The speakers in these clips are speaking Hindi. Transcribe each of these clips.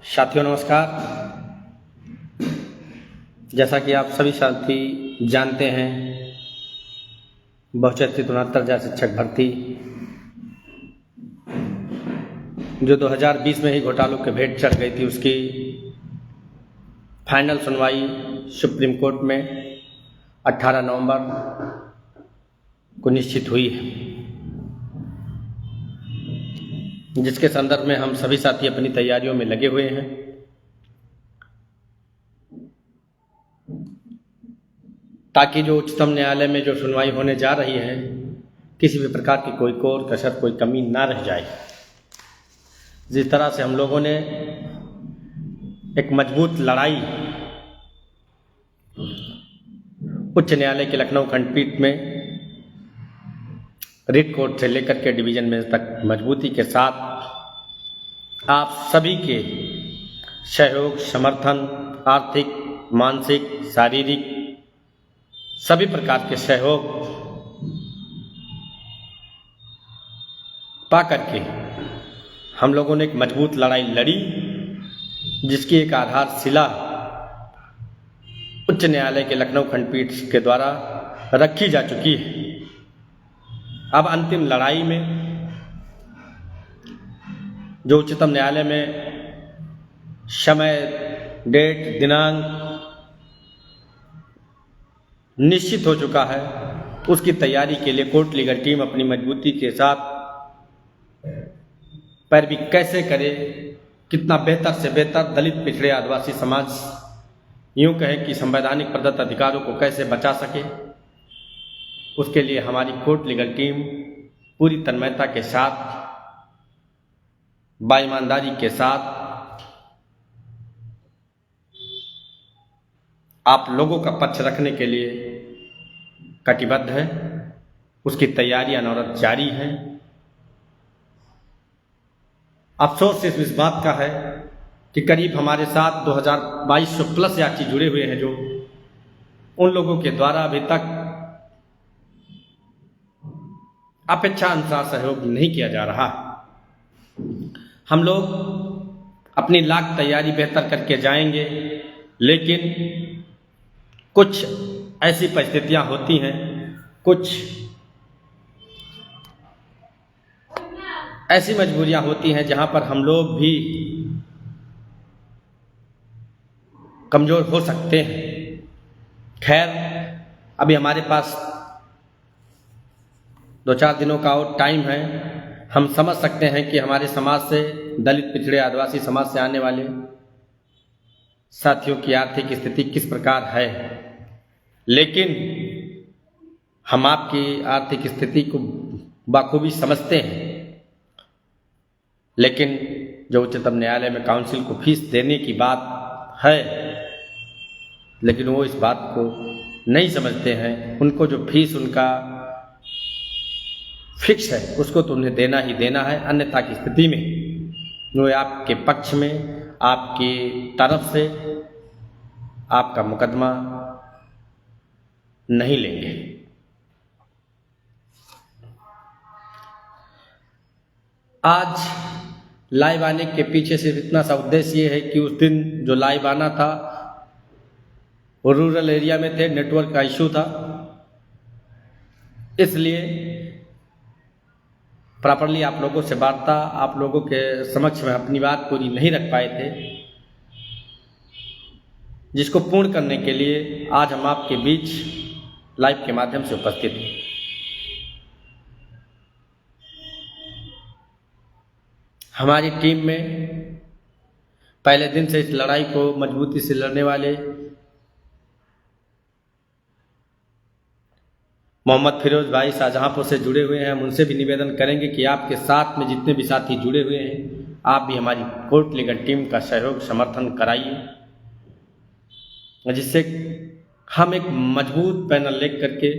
साथियों नमस्कार। जैसा कि आप सभी साथी जानते हैं, बहुचर्चित 69,000 शिक्षक भर्ती जो 2020 में ही घोटालों के भेंट चढ़ गई थी, उसकी फाइनल सुनवाई सुप्रीम कोर्ट में 18 नवंबर को निश्चित हुई है, जिसके संदर्भ में हम सभी साथी अपनी तैयारियों में लगे हुए हैं। ताकि जो उच्चतम न्यायालय में जो सुनवाई होने जा रही है, किसी भी प्रकार की कोई कोर कसर, कोई कमी ना रह जाए। जिस तरह से हम लोगों ने एक मजबूत लड़ाई उच्च न्यायालय के लखनऊ खंडपीठ में रिट कोर्ट से लेकर के डिवीजन बेंच तक मजबूती के साथ आप सभी के सहयोग, समर्थन, आर्थिक, मानसिक, शारीरिक सभी प्रकार के सहयोग पा करके हम लोगों ने एक मजबूत लड़ाई लड़ी, जिसकी एक आधारशिला उच्च न्यायालय के लखनऊ खंडपीठ के द्वारा रखी जा चुकी है। अब अंतिम लड़ाई में जो उच्चतम न्यायालय में समय, डेट, दिनांक निश्चित हो चुका है, उसकी तैयारी के लिए कोर्ट लीगल टीम अपनी मजबूती के साथ पैरवी कैसे करे, कितना बेहतर से बेहतर दलित, पिछड़े, आदिवासी समाज, यूं कहें कि संवैधानिक प्रदत्त अधिकारों को कैसे बचा सके, उसके लिए हमारी कोर्ट लीगल टीम पूरी तन्मयता के साथ, बाईमानदारी के साथ आप लोगों का पक्ष रखने के लिए कटिबद्ध है। उसकी तैयारियां अनवरत जारी हैं। अफसोस इस बात का है कि करीब हमारे साथ 2200 प्लस यात्री जुड़े हुए हैं, जो उन लोगों के द्वारा अभी तक अपेक्षा अनुसार सहयोग नहीं किया जा रहा। हम लोग अपनी लाख तैयारी बेहतर करके जाएंगे, लेकिन कुछ ऐसी परिस्थितियां होती हैं, कुछ ऐसी मजबूरियां होती हैं जहां पर हम लोग भी कमजोर हो सकते हैं। खैर, अभी हमारे पास 2-4 दिनों का और टाइम है। हम समझ सकते हैं कि हमारे समाज से, दलित, पिछड़े, आदिवासी समाज से आने वाले साथियों की आर्थिक स्थिति किस प्रकार है, लेकिन हम आपकी आर्थिक स्थिति को बखूबी समझते हैं। लेकिन जो उच्चतम न्यायालय में काउंसिल को फीस देने की बात है, लेकिन वो इस बात को नहीं समझते हैं। उनको जो फीस उनका फिक्स है, उसको तो उन्हें देना ही देना है, अन्यथा की स्थिति में वो आपके पक्ष में, आपकी तरफ से आपका मुकदमा नहीं लेंगे। आज लाइव आने के पीछे सिर्फ इतना सा उद्देश्य ये है कि उस दिन जो लाइव आना था वो रूरल एरिया में थे, नेटवर्क का इशू था, इसलिए प्रॉपरली आप लोगों से वार्ता, आप लोगों के समक्ष में अपनी बात पूरी नहीं रख पाए थे, जिसको पूर्ण करने के लिए आज हम आपके बीच लाइव के माध्यम से उपस्थित हैं। हमारी टीम में पहले दिन से इस लड़ाई को मजबूती से लड़ने वाले मोहम्मद फिरोज भाई शाहजहांपुर से जुड़े हुए हैं। हम उनसे भी निवेदन करेंगे कि आपके साथ में जितने भी साथी जुड़े हुए हैं, आप भी हमारी कोर्ट लीगल टीम का सहयोग, समर्थन कराइए, जिससे हम एक मजबूत पैनल लेकर करके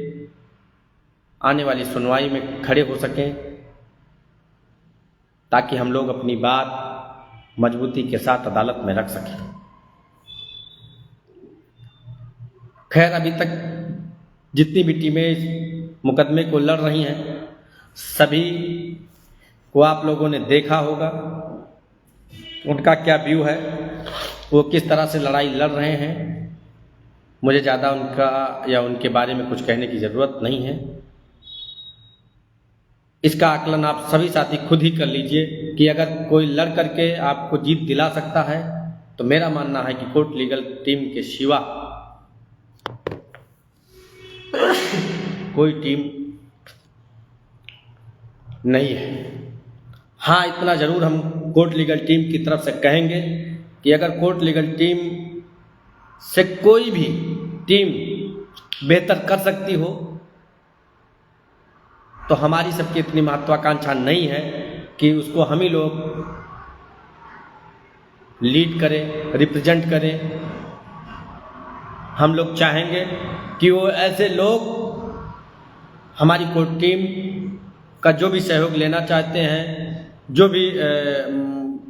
आने वाली सुनवाई में खड़े हो सकें, ताकि हम लोग अपनी बात मजबूती के साथ अदालत में रख सकें। खैर, अभी तक जितनी भी टीमें इस मुकदमे को लड़ रही हैं, सभी को आप लोगों ने देखा होगा, उनका क्या व्यू है, वो किस तरह से लड़ाई लड़ रहे हैं। मुझे ज़्यादा उनका या उनके बारे में कुछ कहने की ज़रूरत नहीं है। इसका आकलन आप सभी साथी खुद ही कर लीजिए कि अगर कोई लड़ करके आपको जीत दिला सकता है तो मेरा मानना है कि कोर्ट लीगल टीम के सिवा कोई टीम नहीं है। हाँ, इतना ज़रूर हम कोर्ट लीगल टीम की तरफ से कहेंगे कि अगर कोर्ट लीगल टीम से कोई भी टीम बेहतर कर सकती हो तो हमारी सबकी इतनी महत्वाकांक्षा नहीं है कि उसको हम ही लोग लीड करें, रिप्रेजेंट करें। हम लोग चाहेंगे कि वो ऐसे लोग हमारी कोर्ट टीम का जो भी सहयोग लेना चाहते हैं, जो भी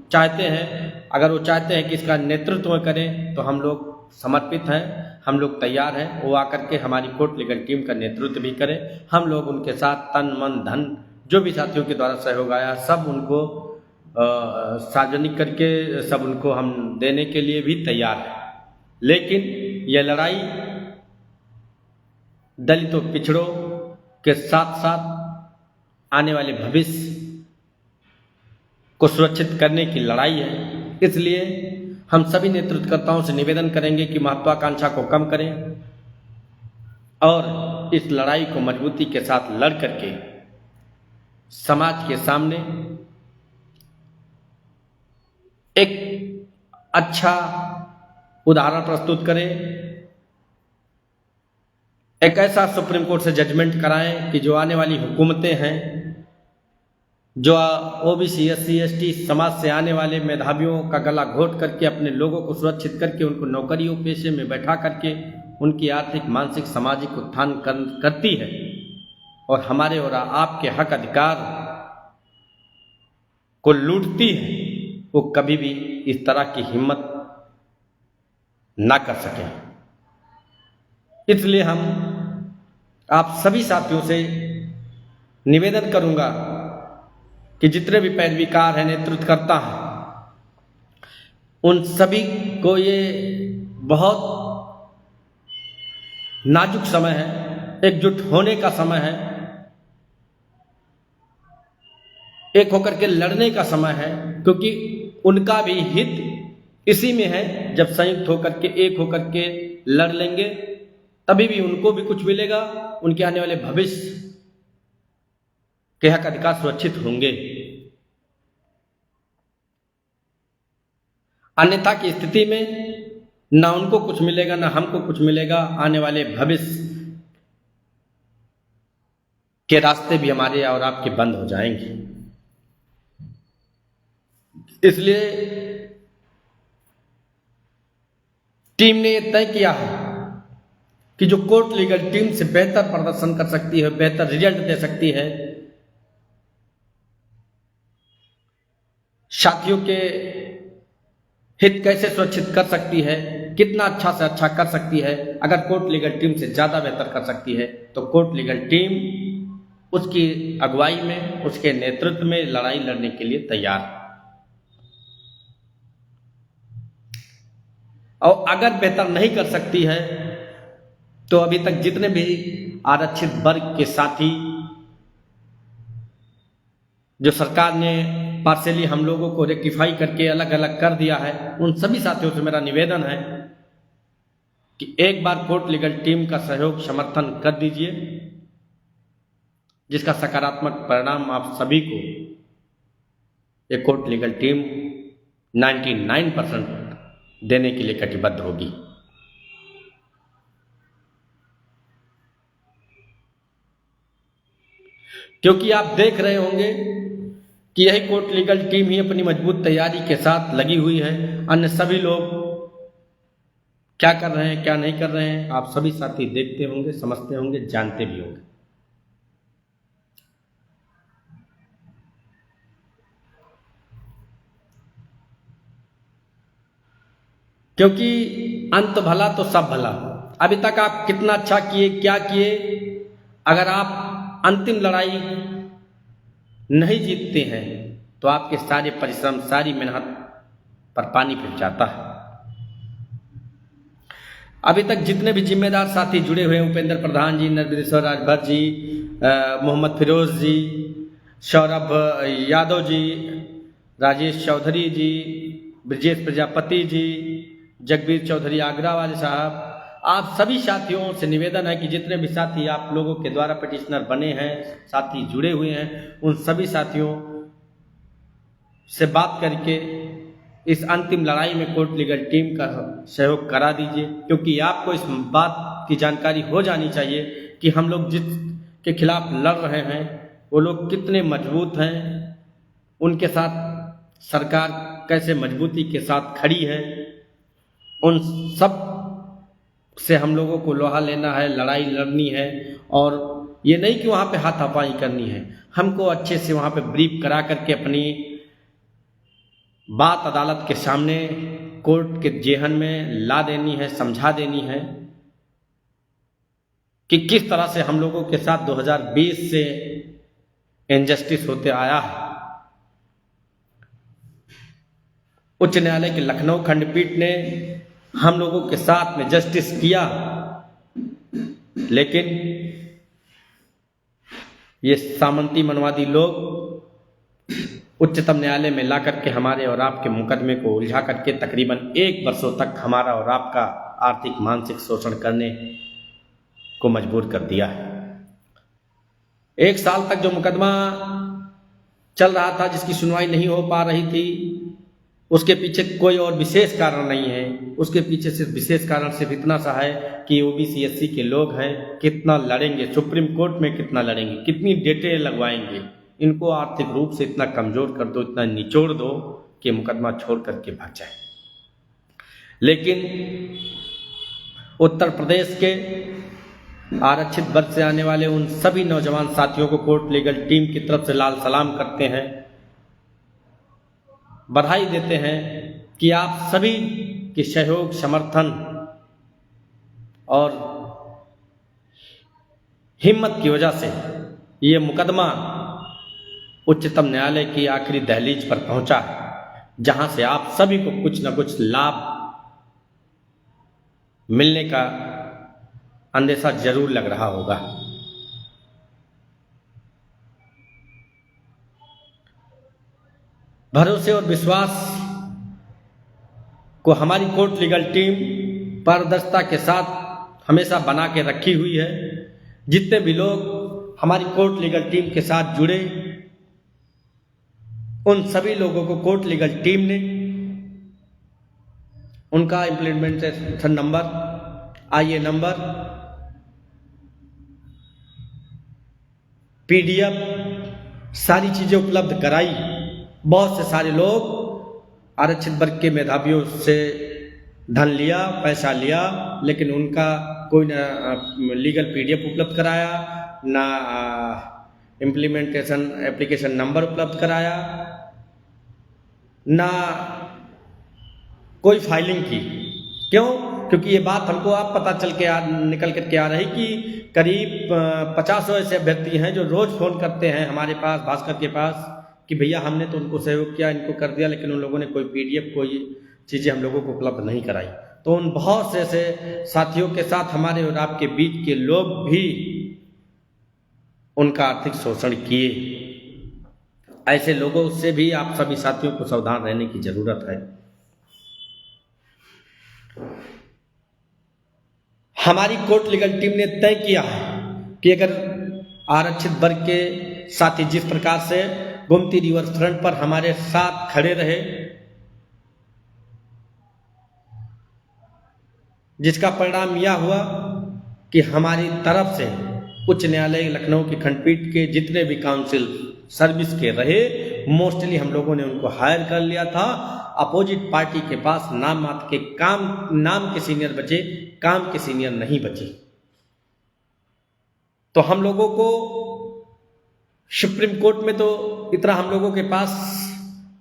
चाहते हैं, अगर वो चाहते हैं कि इसका नेतृत्व करें तो हम लोग समर्पित हैं, हम लोग तैयार हैं। वो आकर के हमारी कोर्ट लीगल टीम का नेतृत्व भी करें। हम लोग उनके साथ तन मन धन जो भी साथियों के द्वारा सहयोग आया सब उनको सार्वजनिक करके सब उनको हम देने के लिए भी तैयार हैं। लेकिन यह लड़ाई दलितों पिछड़ों के साथ साथ आने वाले भविष्य को सुरक्षित करने की लड़ाई है। इसलिए हम सभी नेतृत्वकर्ताओं से निवेदन करेंगे कि महत्वाकांक्षा को कम करें और इस लड़ाई को मजबूती के साथ लड़ करके समाज के सामने एक अच्छा उदाहरण प्रस्तुत करें, एक ऐसा सुप्रीम कोर्ट से जजमेंट कराएं कि जो आने वाली हुकूमतें हैं, जो ओबीसी एससी एसटी समाज से आने वाले मेधावियों का गला घोट करके अपने लोगों को सुरक्षित करके उनको नौकरियों पेशे में बैठा करके उनकी आर्थिक मानसिक सामाजिक उत्थान करती है और हमारे और आपके हक अधिकार को लूटती है, वो कभी भी इस तरह की हिम्मत ना कर सके। इसलिए हम आप सभी साथियों से निवेदन करूंगा कि जितने भी पैरवीकार हैं, नेतृत्वकर्ता हैं, उन सभी को ये बहुत नाजुक समय है, एकजुट होने का समय है, एक होकर के लड़ने का समय है, क्योंकि उनका भी हित इसी में है। जब संयुक्त होकर के एक होकर के लड़ लेंगे तभी भी उनको भी कुछ मिलेगा, उनके आने वाले भविष्य के हक अधिकार सुरक्षित होंगे। अन्यथा की स्थिति में ना उनको कुछ मिलेगा ना हमको कुछ मिलेगा। आने वाले भविष्य के रास्ते भी हमारे और आपके बंद हो जाएंगे। इसलिए टीम ने यह तय किया है कि जो कोर्ट लीगल टीम से बेहतर प्रदर्शन कर सकती है, बेहतर रिजल्ट दे सकती है, साथियों के हित कैसे सुरक्षित कर सकती है, कितना अच्छा से अच्छा कर सकती है, अगर कोर्ट लीगल टीम से ज़्यादा बेहतर कर सकती है तो कोर्ट लीगल टीम उसकी अगुवाई में, उसके नेतृत्व में लड़ाई लड़ने के लिए तैयार है। और अगर बेहतर नहीं कर सकती है तो अभी तक जितने भी आरक्षित वर्ग के साथी जो सरकार ने पार्शियली हम लोगों को रेक्टिफाई करके अलग अलग कर दिया है, उन सभी साथियों से मेरा निवेदन है कि एक बार कोर्ट लीगल टीम का सहयोग समर्थन कर दीजिए, जिसका सकारात्मक परिणाम आप सभी को एक कोर्ट लीगल टीम 99% देने के लिए कटिबद्ध होगी। क्योंकि आप देख रहे होंगे कि यही कोर्ट लीगल टीम ही अपनी मजबूत तैयारी के साथ लगी हुई है। अन्य सभी लोग क्या कर रहे हैं, क्या नहीं कर रहे हैं, आप सभी साथी देखते होंगे, समझते होंगे, जानते भी होंगे। क्योंकि अंत भला तो सब भला। अभी तक आप कितना अच्छा किए, क्या किए, अगर आप अंतिम लड़ाई नहीं जीतते हैं तो आपके सारे परिश्रम, सारी मेहनत पर पानी फिर जाता है। अभी तक जितने भी जिम्मेदार साथी जुड़े हुए हैं, उपेंद्र प्रधान जी, नरविदेश्वर राजभर जी, मोहम्मद फिरोज जी, सौरभ यादव जी, राजेश चौधरी जी, ब्रजेश प्रजापति जी, जगबीर चौधरी आगरा वाले साहब, आप सभी साथियों से निवेदन है कि जितने भी साथी आप लोगों के द्वारा पिटिशनर बने हैं, साथी जुड़े हुए हैं, उन सभी साथियों से बात करके इस अंतिम लड़ाई में कोर्ट लीगल टीम का सहयोग करा दीजिए, क्योंकि आपको इस बात की जानकारी हो जानी चाहिए कि हम लोग जिसके खिलाफ लड़ रहे हैं वो लोग कितने मजबूत हैं, उनके साथ सरकार कैसे मजबूती के साथ खड़ी है। उन सब से हम लोगों को लोहा लेना है, लड़ाई लड़नी है, और ये नहीं कि वहाँ पे हाथापाई करनी है। हमको अच्छे से वहाँ पे ब्रीफ करा करके अपनी बात अदालत के सामने, कोर्ट के जेहन में ला देनी है, समझा देनी है कि किस तरह से हम लोगों के साथ 2020 से इनजस्टिस होते आया है। उच्च न्यायालय के लखनऊ खंडपीठ ने हम लोगों के साथ में जस्टिस किया, लेकिन ये सामंती मनवादी लोग उच्चतम न्यायालय में ला करके हमारे और आपके मुकदमे को उलझा करके तकरीबन 1 वर्षों तक हमारा और आपका आर्थिक मानसिक शोषण करने को मजबूर कर दिया है। 1 साल तक जो मुकदमा चल रहा था, जिसकी सुनवाई नहीं हो पा रही थी, उसके पीछे कोई और विशेष कारण नहीं है। उसके पीछे सिर्फ विशेष कारण सिर्फ इतना सा है कि ओबीसी एससी के लोग हैं, कितना लड़ेंगे सुप्रीम कोर्ट में, कितना लड़ेंगे, कितनी डेटें लगवाएंगे, इनको आर्थिक रूप से इतना कमजोर कर दो, इतना निचोड़ दो कि मुकदमा छोड़ करके भाग जाए। लेकिन उत्तर प्रदेश के आरक्षित वर्ग से आने वाले उन सभी नौजवान साथियों को कोर्ट लीगल टीम की तरफ से लाल सलाम करते हैं, बधाई देते हैं कि आप सभी के सहयोग, समर्थन और हिम्मत की वजह से ये मुकदमा उच्चतम न्यायालय की आखिरी दहलीज पर पहुंचा है, जहां से आप सभी को कुछ न कुछ लाभ मिलने का अंदेशा जरूर लग रहा होगा। भरोसे और विश्वास को हमारी कोर्ट लीगल टीम पारदर्शिता के साथ हमेशा बना के रखी हुई है। जितने भी लोग हमारी कोर्ट लीगल टीम के साथ जुड़े, उन सभी लोगों को कोर्ट लीगल टीम ने उनका इम्प्लीमेंटेशन नंबर, आईए नंबर, पीडीएफ सारी चीजें उपलब्ध कराई। बहुत से सारे लोग आरक्षित वर्ग के मेधावियों से धन लिया, पैसा लिया, लेकिन उनका कोई ना लीगल पीडीएफ उपलब्ध कराया, ना इम्प्लीमेंटेशन एप्लीकेशन नंबर उपलब्ध कराया, ना कोई फाइलिंग की। क्यों? क्योंकि ये बात हमको आप पता चल के निकल करके आ रही कि करीब 50 ऐसे अभ्यर्थी हैं जो रोज फोन करते हैं हमारे पास, भास्कर के पास, कि भैया हमने तो उनको सहयोग किया, इनको कर दिया, लेकिन उन लोगों ने कोई पीडीएफ, कोई चीज़ें हम लोगों को उपलब्ध नहीं कराई। तो उन बहुत से ऐसे साथियों के साथ हमारे और आपके बीच के लोग भी उनका आर्थिक शोषण किए। ऐसे लोगों से भी आप सभी साथियों को सावधान रहने की जरूरत है। हमारी कोर्ट लीगल टीम ने तय किया है कि अगर आरक्षित वर्ग के साथी जिस प्रकार से गोमती रिवर फ्रंट पर हमारे साथ खड़े रहे, जिसका परिणाम यह हुआ कि हमारी तरफ से उच्च न्यायालय लखनऊ की खंडपीठ के जितने भी काउंसिल सर्विस के रहे, मोस्टली हम लोगों ने उनको हायर कर लिया था। अपोजिट पार्टी के पास नाम मात्र के नाम के सीनियर बचे, काम के सीनियर नहीं बचे। तो हम लोगों को सुप्रीम कोर्ट में तो इतना हम लोगों के पास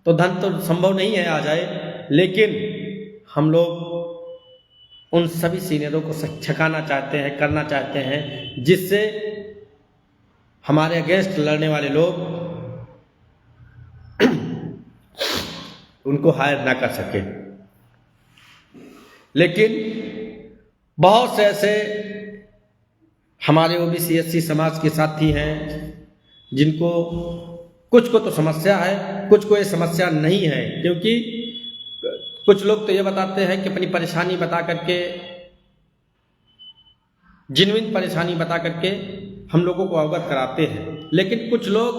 तो धन तो संभव नहीं है आ जाए, लेकिन हम लोग उन सभी सीनियरों को छकाना चाहते हैं, करना चाहते हैं, जिससे हमारे अगेंस्ट लड़ने वाले लोग उनको हायर ना कर सके। लेकिन बहुत से ऐसे हमारे ओबीसी एससी समाज के साथी हैं जिनको कुछ को तो समस्या है, कुछ को ये समस्या नहीं है, क्योंकि कुछ लोग तो ये बताते हैं कि अपनी परेशानी बता करके, जिनविन परेशानी बता करके हम लोगों को अवगत कराते हैं, लेकिन कुछ लोग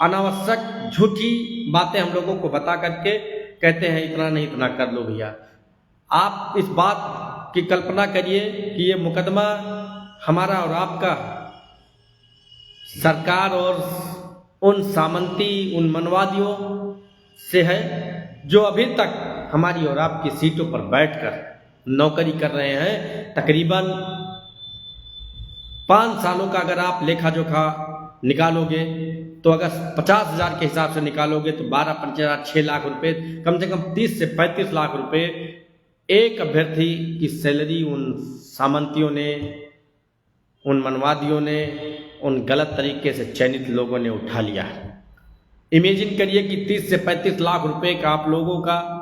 अनावश्यक झूठी बातें हम लोगों को बता करके कहते हैं इतना नहीं, इतना कर लो भैया। आप इस बात की कल्पना करिए कि ये मुकदमा हमारा और आपका सरकार और उन सामंती, उन मनवादियों से है जो अभी तक हमारी और आपकी सीटों पर बैठकर नौकरी कर रहे हैं। तकरीबन 5 सालों का अगर आप लेखा जोखा निकालोगे तो अगर 50,000 के हिसाब से निकालोगे तो 12-15 6 लाख रुपए, कम से कम 30 से 35 लाख रुपए एक अभ्यर्थी की सैलरी उन सामंतियों ने, उन मनवादियों ने, उन गलत तरीके से चयनित लोगों ने उठा लिया है। इमेजिन करिए कि 30 से 35 लाख रुपए का आप लोगों का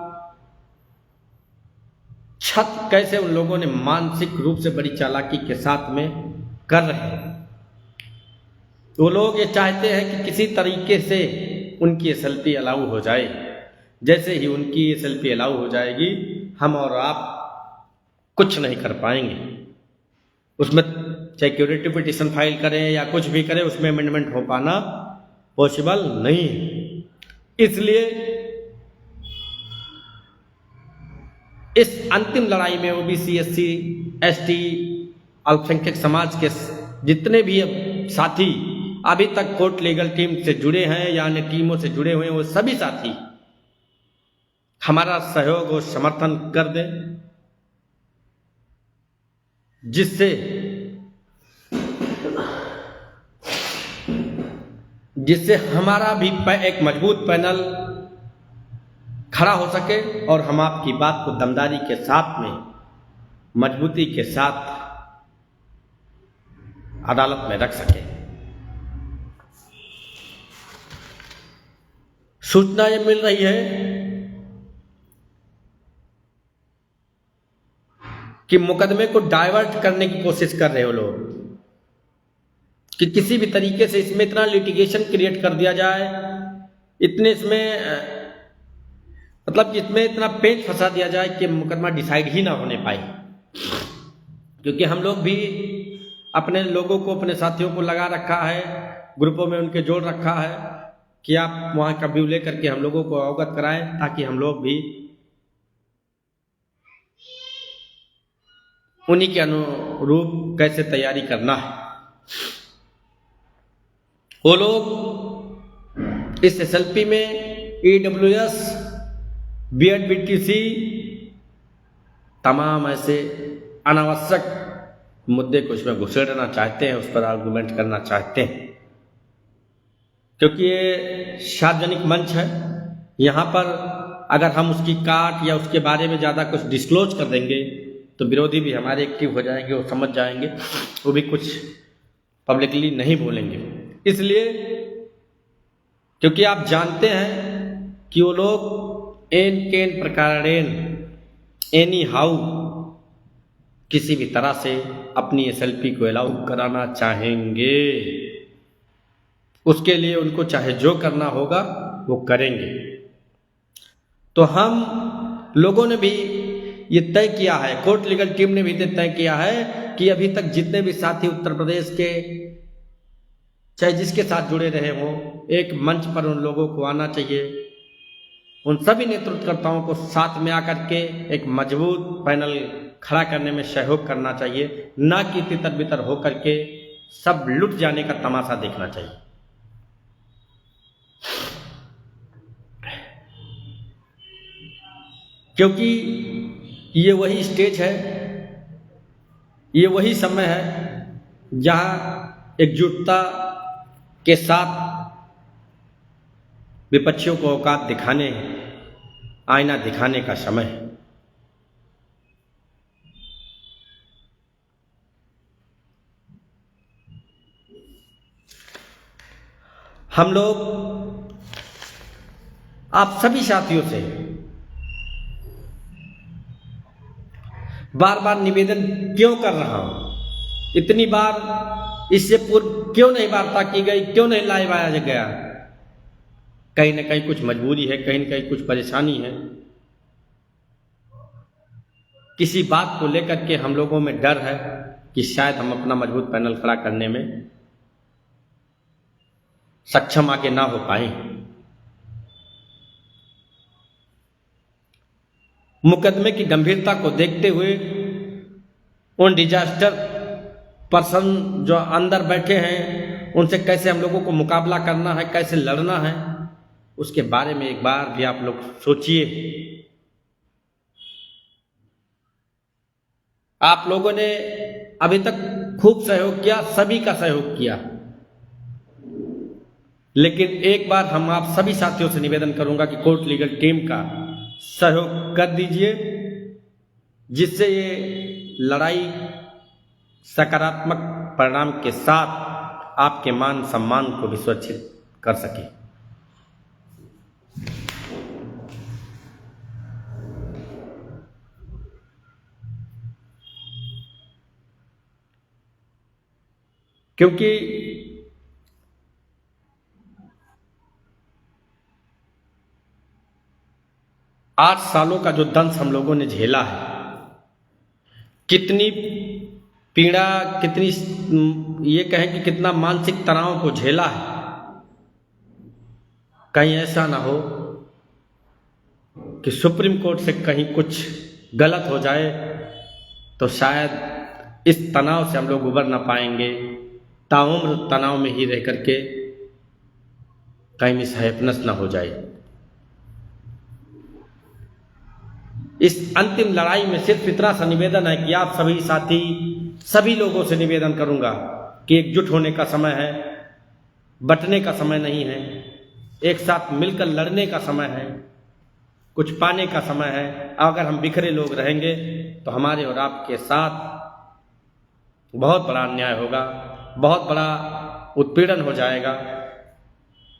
छत कैसे उन लोगों ने मानसिक रूप से बड़ी चालाकी के साथ में कर रहे हैं। वो लोग ये चाहते हैं कि किसी तरीके से उनकी एसएलपी अलाउ हो जाए। जैसे ही उनकी एसएलपी अलाउ हो जाएगी, हम और आप कुछ नहीं कर पाएंगे। उसमें चाहे क्यूरेटिव पिटीशन फाइल करें या कुछ भी करें, उसमें अमेंडमेंट हो पाना पॉसिबल नहीं है। इसलिए इस अंतिम लड़ाई में ओबीसी एससी एसटी अल्पसंख्यक समाज के जितने भी साथी अभी तक कोर्ट लीगल टीम से जुड़े हैं या अन्य टीमों से जुड़े हुए हैं, वो सभी साथी हमारा सहयोग और समर्थन कर दें, जिससे हमारा भी एक मजबूत पैनल खड़ा हो सके और हम आपकी बात को दमदारी के साथ में, मजबूती के साथ अदालत में रख सके। सूचना ये मिल रही है कि मुकदमे को डाइवर्ट करने की कोशिश कर रहे हो लोग, कि किसी भी तरीके से इसमें इतना लिटिगेशन क्रिएट कर दिया जाए, इतने इसमें मतलब कि इसमें इतना पेच फंसा दिया जाए कि मुकदमा डिसाइड ही ना होने पाए। क्योंकि हम लोग भी अपने लोगों को, अपने साथियों को लगा रखा है, ग्रुपों में उनके जोड़ रखा है कि आप वहाँ का व्यू ले करके हम लोगों को अवगत कराएं, ताकि हम लोग भी उन्हीं के अनुरूप कैसे तैयारी करना है। वो लोग इस एसएलपी में ईडब्ल्यूएस, बीएड, बीटीसी, तमाम ऐसे अनावश्यक मुद्दे को इसमें घुसेड़ना चाहते हैं, उस पर आर्गुमेंट करना चाहते हैं। क्योंकि ये सार्वजनिक मंच है, यहाँ पर अगर हम उसकी काट या उसके बारे में ज़्यादा कुछ डिस्क्लोज कर देंगे तो विरोधी भी हमारे एक्टिव हो जाएंगे, वो समझ जाएंगे, वो भी कुछ पब्लिकली नहीं बोलेंगे। इसलिए क्योंकि आप जानते हैं कि वो लोग एन केन प्रकारेण एनी हाउ किसी भी तरह से अपनी एसएलपी को अलाउ कराना चाहेंगे। उसके लिए उनको चाहे जो करना होगा वो करेंगे। तो हम लोगों ने भी ये तय किया है, कोर्ट लीगल टीम ने भी तय किया है कि अभी तक जितने भी साथी उत्तर प्रदेश के चाहे जिसके साथ जुड़े रहे हों, एक मंच पर उन लोगों को आना चाहिए। उन सभी नेतृत्वकर्ताओं को साथ में आकर के एक मजबूत पैनल खड़ा करने में सहयोग करना चाहिए, ना कि तितर बितर होकर के सब लुट जाने का तमाशा देखना चाहिए। क्योंकि ये वही स्टेज है, ये वही समय है जहां एकजुटता के साथ विपक्षियों को औकात दिखाने, आईना दिखाने का समय है। हम लोग आप सभी साथियों से बार बार निवेदन क्यों कर रहा हूं? इतनी बार इससे पूर्व क्यों नहीं वार्ता की गई, क्यों नहीं लाया गया? कहीं ना कहीं कुछ मजबूरी है, कहीं ना कहीं कुछ परेशानी है। किसी बात को लेकर के हम लोगों में डर है कि शायद हम अपना मजबूत पैनल खड़ा करने में सक्षम आगे ना हो पाए। मुकदमे की गंभीरता को देखते हुए उन डिजास्टर पर्सन जो अंदर बैठे हैं उनसे कैसे हम लोगों को मुकाबला करना है, कैसे लड़ना है, उसके बारे में एक बार भी आप लोग सोचिए। आप लोगों ने अभी तक खूब सहयोग किया, सभी का सहयोग किया, लेकिन एक बार हम आप सभी साथियों से निवेदन करूंगा कि कोर्ट लीगल टीम का सहयोग कर दीजिए, जिससे ये लड़ाई सकारात्मक परिणाम के साथ आपके मान सम्मान को भी सुरक्षित कर सके। क्योंकि 8 सालों का जो दंश हम लोगों ने झेला है, कितनी पीड़ा, कितनी ये कहें कि कितना मानसिक तनाव को झेला है। कहीं ऐसा ना हो कि सुप्रीम कोर्ट से कहीं कुछ गलत हो जाए तो शायद इस तनाव से हम लोग उबर ना पाएंगे, ताउम्र तनाव में ही रह करके कहीं मिसहैपनेस ना हो जाए। इस अंतिम लड़ाई में सिर्फ इतना सा निवेदन है कि आप सभी साथी, सभी लोगों से निवेदन करूंगा कि एकजुट होने का समय है, बंटने का समय नहीं है, एक साथ मिलकर लड़ने का समय है, कुछ पाने का समय है। अगर हम बिखरे लोग रहेंगे तो हमारे और आपके साथ बहुत बड़ा अन्याय होगा, बहुत बड़ा उत्पीड़न हो जाएगा।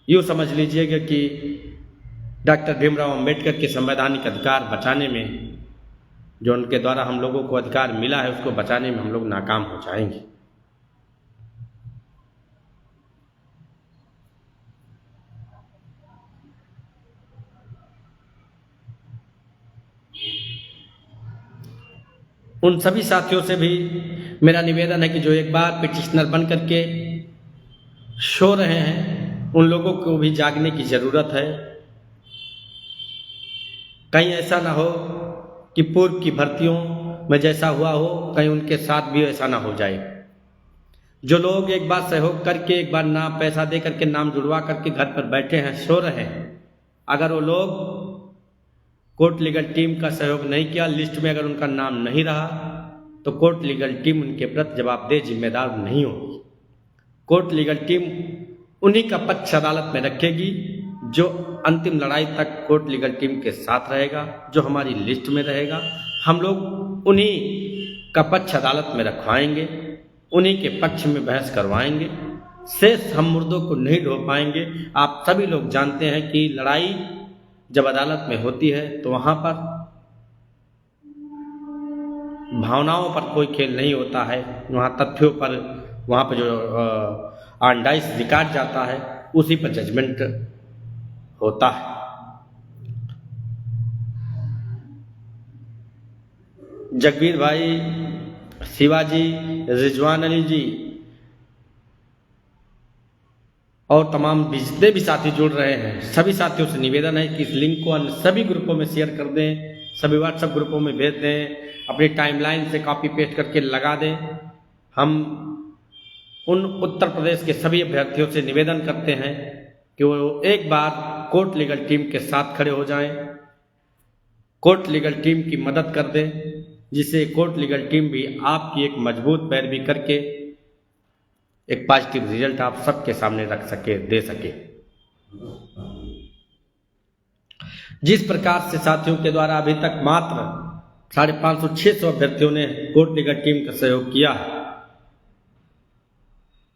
यूँ समझ लीजिएगा कि डॉक्टर भीमराव अंबेडकर के संवैधानिक अधिकार बचाने में, जो उनके द्वारा हम लोगों को अधिकार मिला है, उसको बचाने में हम लोग नाकाम हो जाएंगे। उन सभी साथियों से भी मेरा निवेदन है कि जो एक बार पिटिशनर बन करके सो रहे हैं, उन लोगों को भी जागने की ज़रूरत है। कहीं ऐसा ना हो कि पूर्व की भर्तियों में जैसा हुआ हो, कहीं उनके साथ भी ऐसा ना हो जाए। जो लोग एक बार सहयोग करके, एक बार नाम पैसा दे करके नाम जुड़वा करके घर पर बैठे हैं, सो रहे हैं, अगर वो लोग कोर्ट लीगल टीम का सहयोग नहीं किया, लिस्ट में अगर उनका नाम नहीं रहा, तो कोर्ट लीगल टीम उनके प्रति जवाबदेह जिम्मेदार नहीं होगी। कोर्ट लीगल टीम उन्हीं का पक्ष अदालत में रखेगी जो अंतिम लड़ाई तक कोर्ट लीगल टीम के साथ रहेगा, जो हमारी लिस्ट में रहेगा। हम लोग उन्हीं का पक्ष अदालत में रखवाएंगे, उन्हीं के पक्ष में बहस करवाएंगे। शेष हम मुर्दों को नहीं ढो पाएंगे। आप सभी लोग जानते हैं कि लड़ाई जब अदालत में होती है तो वहाँ पर भावनाओं पर कोई खेल नहीं होता है, वहाँ तथ्यों पर, वहाँ पर जो ऑन-डाइस रिकॉर्ड जाता है उसी पर जजमेंट होता है। जगबीर भाई, शिवाजी, रिजवान अली जी और तमाम जितने भी साथी जुड़ रहे हैं, सभी साथियों से निवेदन है कि इस लिंक को अन्य सभी ग्रुपों में शेयर कर दें, सभी व्हाट्सएप ग्रुपों में भेज दें, अपनी टाइमलाइन से कॉपी पेस्ट करके लगा दें। हम उन उत्तर प्रदेश के सभी अभ्यर्थियों से निवेदन करते हैं कि वो एक बार कोर्ट लीगल टीम के साथ खड़े हो जाएं, कोर्ट लीगल टीम की मदद कर दें, जिससे कोर्ट लीगल टीम भी आपकी एक मजबूत पैरवी करके एक पॉजिटिव रिजल्ट आप सबके सामने रख सके, दे सके। जिस प्रकार से साथियों के द्वारा अभी तक मात्र 550-600 अभ्यर्थियों ने कोर्ट लीगल टीम का सहयोग किया है,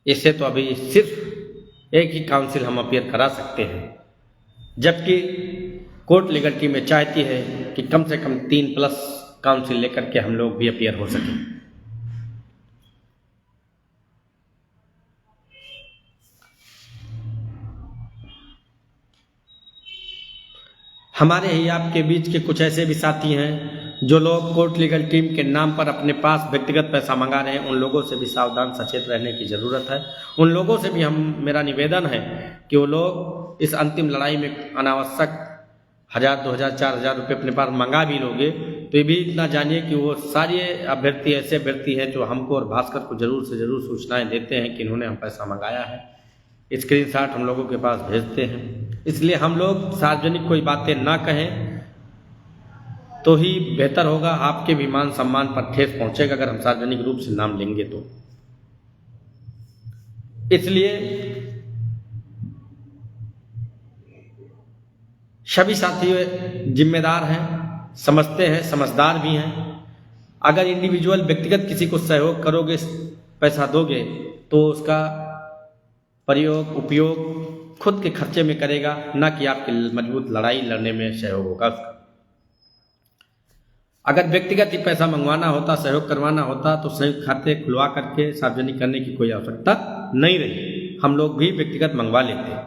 इससे तो अभी सिर्फ एक ही काउंसिल हम अपीयर करा सकते हैं, जबकि कोर्ट लीगल टीम में चाहती है कि कम से कम 3+ काउंसिल लेकर के हम लोग भी अपीयर हो सकें। हमारे ही आपके बीच के कुछ ऐसे भी साथी हैं जो लोग कोर्ट लीगल टीम के नाम पर अपने पास व्यक्तिगत पैसा मंगा रहे हैं। उन लोगों से भी सावधान सचेत रहने की ज़रूरत है। उन लोगों से भी मेरा निवेदन है कि वो लोग इस अंतिम लड़ाई में अनावश्यक 1000, 2000, 4000 रुपये अपने पास मंगा भी लोगे तो ये भी इतना जानिए कि वो सारे अभ्यर्थी ऐसे अभ्यर्थी हैं जो हमको और भास्कर को ज़रूर से ज़रूर सूचनाएं देते हैं कि इन्होंने हम पैसा मंगाया है। स्क्रीनशॉट हम लोगों के पास भेजते हैं। इसलिए हम लोग सार्वजनिक कोई बातें ना कहें तो ही बेहतर होगा। आपके भी मान सम्मान पर ठेस पहुंचेगा अगर हम सार्वजनिक रूप से नाम लेंगे तो। इसलिए सभी साथी जिम्मेदार हैं, समझते हैं, समझदार भी हैं। अगर इंडिविजुअल व्यक्तिगत किसी को सहयोग करोगे, पैसा दोगे तो उसका उपयोग खुद के खर्चे में करेगा, ना कि आपकी मजबूत लड़ाई लड़ने में सहयोग होगा उसका। अगर व्यक्तिगत ही पैसा मंगवाना होता, सहयोग करवाना होता तो संयुक्त खाते खुलवा करके सार्वजनिक करने की कोई आवश्यकता नहीं रही। हम लोग भी व्यक्तिगत मंगवा लेते।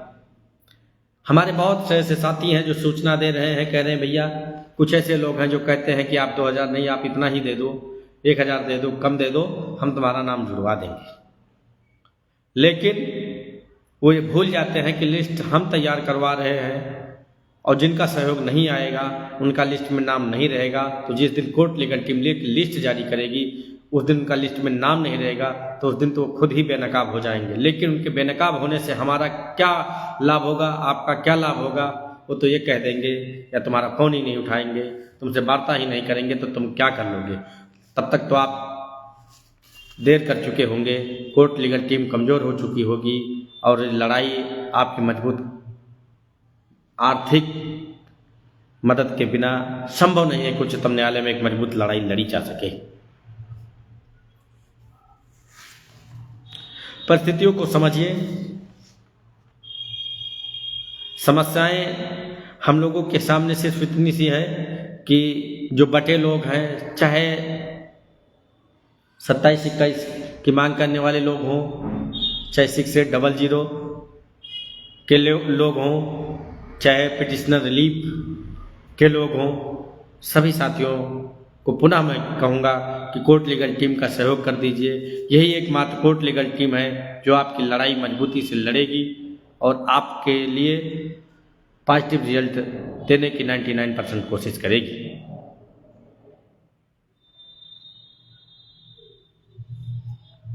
हमारे बहुत से ऐसे साथी हैं जो सूचना दे रहे हैं, कह रहे हैं भैया कुछ ऐसे लोग हैं जो कहते हैं कि आप 2000 नहीं, आप इतना ही दे दो, 1000 दे दो, कम दे दो, हम तुम्हारा नाम जुड़वा देंगे। लेकिन वो ये भूल जाते हैं कि लिस्ट हम तैयार करवा रहे हैं और जिनका सहयोग नहीं आएगा उनका लिस्ट में नाम नहीं रहेगा। तो जिस दिन कोर्ट लीगल टीम लिस्ट जारी करेगी उस दिन उनका लिस्ट में नाम नहीं रहेगा तो उस दिन तो वो खुद ही बेनकाब हो जाएंगे। लेकिन उनके बेनकाब होने से हमारा क्या लाभ होगा, आपका क्या लाभ होगा? वो तो ये कह देंगे या तुम्हारा फ़ोन ही नहीं उठाएंगे, तुमसे वार्ता ही नहीं करेंगे, तो तुम क्या कर लोगे? तब तक तो आप देर कर चुके होंगे, कोर्ट लीगल टीम कमज़ोर हो चुकी होगी और लड़ाई आपकी मजबूत आर्थिक मदद के बिना संभव नहीं है कि उच्चतम न्यायालय में एक मजबूत लड़ाई लड़ी जा सके। परिस्थितियों को समझिए। समस्याएं हम लोगों के सामने सिर्फ इतनी सी है कि जो बटे लोग हैं, चाहे 27-21 की मांग करने वाले लोग हों, चाहे 6800 के लोग हों, चाहे पिटिशनर रिलीफ के लोग हों, सभी साथियों को पुनः मैं कहूँगा कि कोर्ट लीगल टीम का सहयोग कर दीजिए। यही एकमात्र कोर्ट लीगल टीम है जो आपकी लड़ाई मजबूती से लड़ेगी और आपके लिए पॉजिटिव रिजल्ट देने की 99% कोशिश करेगी।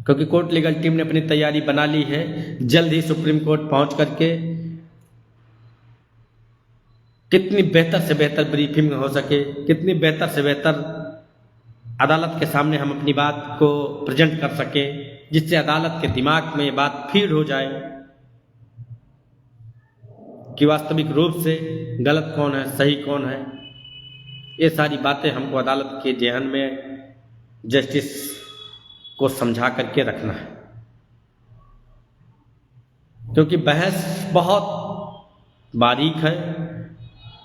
क्योंकि कोर्ट लीगल टीम ने अपनी तैयारी बना ली है। जल्द ही सुप्रीम कोर्ट पहुंच करके कितनी बेहतर से बेहतर ब्रीफिंग हो सके, कितनी बेहतर से बेहतर अदालत के सामने हम अपनी बात को प्रेजेंट कर सके, जिससे अदालत के दिमाग में ये बात फीड हो जाए कि वास्तविक रूप से गलत कौन है, सही कौन है। ये सारी बातें हमको अदालत के जेहन में जस्टिस को समझा करके रखना है, क्योंकि बहस बहुत बारीक है,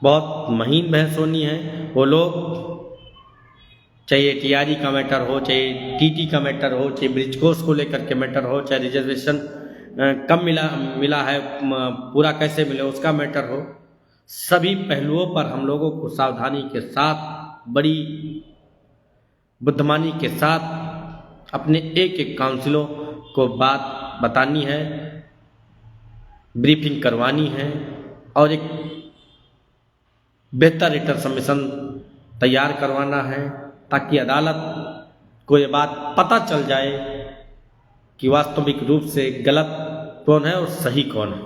बहुत महीन बहस होनी है। वो लोग चाहे टीआरई का मैटर हो, चाहे टीटी का मैटर हो, चाहे ब्रिज कोर्स को लेकर के मैटर हो, चाहे रिजर्वेशन कब मिला है, पूरा कैसे मिले उसका मैटर हो, सभी पहलुओं पर हम लोगों को सावधानी के साथ, बड़ी बुद्धिमानी के साथ अपने एक एक काउंसिलों को बात बतानी है, ब्रीफिंग करवानी है और एक बेहतर रिटर्न सबमिशन तैयार करवाना है, ताकि अदालत को ये बात पता चल जाए कि वास्तविक रूप से गलत कौन है और सही कौन है।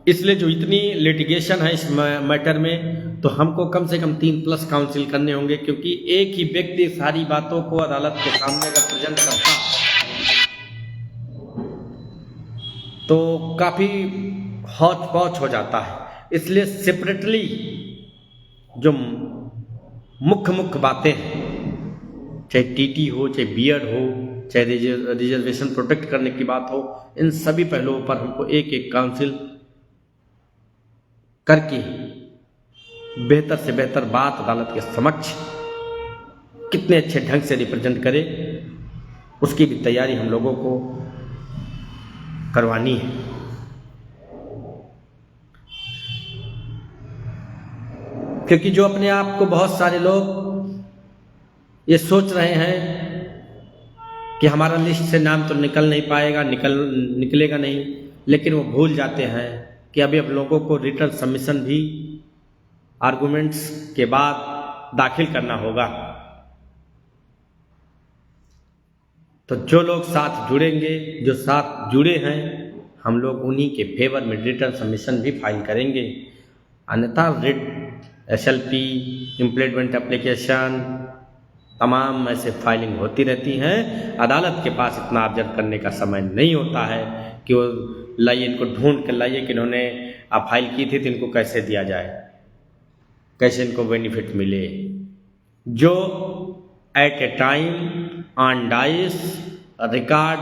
इसलिए जो इतनी लिटिगेशन है इस मैटर में, तो हमको कम से कम 3+ काउंसिल करने होंगे, क्योंकि एक ही व्यक्ति सारी बातों को अदालत के सामने अगर प्रेजेंट करता तो काफ़ी हौच पौच हो जाता है। इसलिए सेपरेटली जो मुख्य बातें हैं, चाहे टीटी हो, चाहे बीएड हो, चाहे रिजर्वेशन प्रोटेक्ट करने की बात हो, इन सभी पहलुओं पर हमको एक एक काउंसिल करके बेहतर से बेहतर बात अदालत के समक्ष कितने अच्छे ढंग से रिप्रेजेंट करे, उसकी भी तैयारी हम लोगों को करवानी है। क्योंकि जो अपने आप को बहुत सारे लोग ये सोच रहे हैं कि हमारा लिस्ट से नाम तो निकल नहीं पाएगा, निकलेगा नहीं, लेकिन वो भूल जाते हैं कि अभी अब लोगों को रिटर्न सबमिशन भी आर्गुमेंट्स के बाद दाखिल करना होगा। तो जो लोग साथ जुड़ेंगे, जो साथ जुड़े हैं, हम लोग उन्हीं के फेवर में रिटर्न सबमिशन भी फाइल करेंगे। अन्यथा रिट, SLP, इम्प्लीमेंट एप्लीकेशन, तमाम ऐसे फाइलिंग होती रहती हैं। अदालत के पास इतना ऑब्जर्व करने का समय नहीं होता है कि वो लाइए, इनको ढूंढ कर लाइए कि इन्होंने आप फाइल की थी तो इनको कैसे दिया जाए, कैसे इनको बेनिफिट मिले। जो at a time on DISE record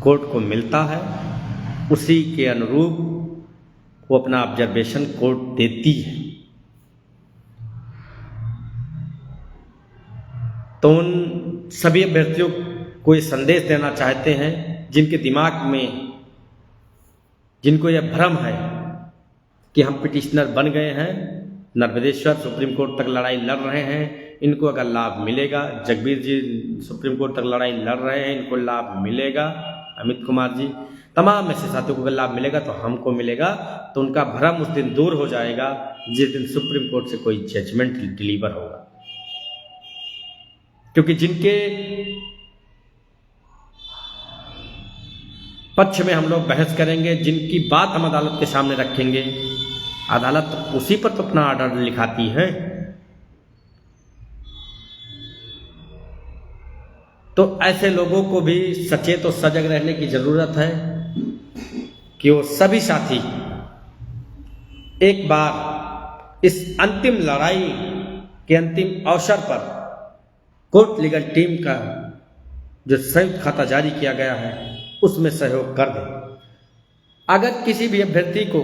court को मिलता है, उसी के अनुरूप वो अपना ऑब्जर्वेशन कोर्ट देती है। तो उन सभी अभ्यर्थियों को ये संदेश देना चाहते हैं जिनके दिमाग में, जिनको यह भ्रम है कि हम पिटिशनर बन गए हैं, नर्मदेश्वर सुप्रीम कोर्ट तक लड़ाई लड़ रहे हैं, इनको अगर लाभ मिलेगा, जगबीर जी सुप्रीम कोर्ट तक लड़ाई लड़ रहे हैं, इनको लाभ मिलेगा, अमित कुमार जी, तमाम ऐसे साथियों को अगर लाभ मिलेगा तो हमको मिलेगा। तो उनका भ्रम उस दिन दूर हो जाएगा जिस दिन सुप्रीम कोर्ट से कोई जजमेंट डिलीवर होगा। क्योंकि जिनके पक्ष में हम लोग बहस करेंगे, जिनकी बात हम अदालत के सामने रखेंगे, अदालत उसी पर तो अपना ऑर्डर लिखाती है। तो ऐसे लोगों को भी सचेत और सजग रहने की जरूरत है कि वो सभी साथी एक बार इस अंतिम लड़ाई के अंतिम अवसर पर कोर्ट लीगल टीम का जो संयुक्त खाता जारी किया गया है उसमें सहयोग कर दें। अगर किसी भी अभ्यर्थी को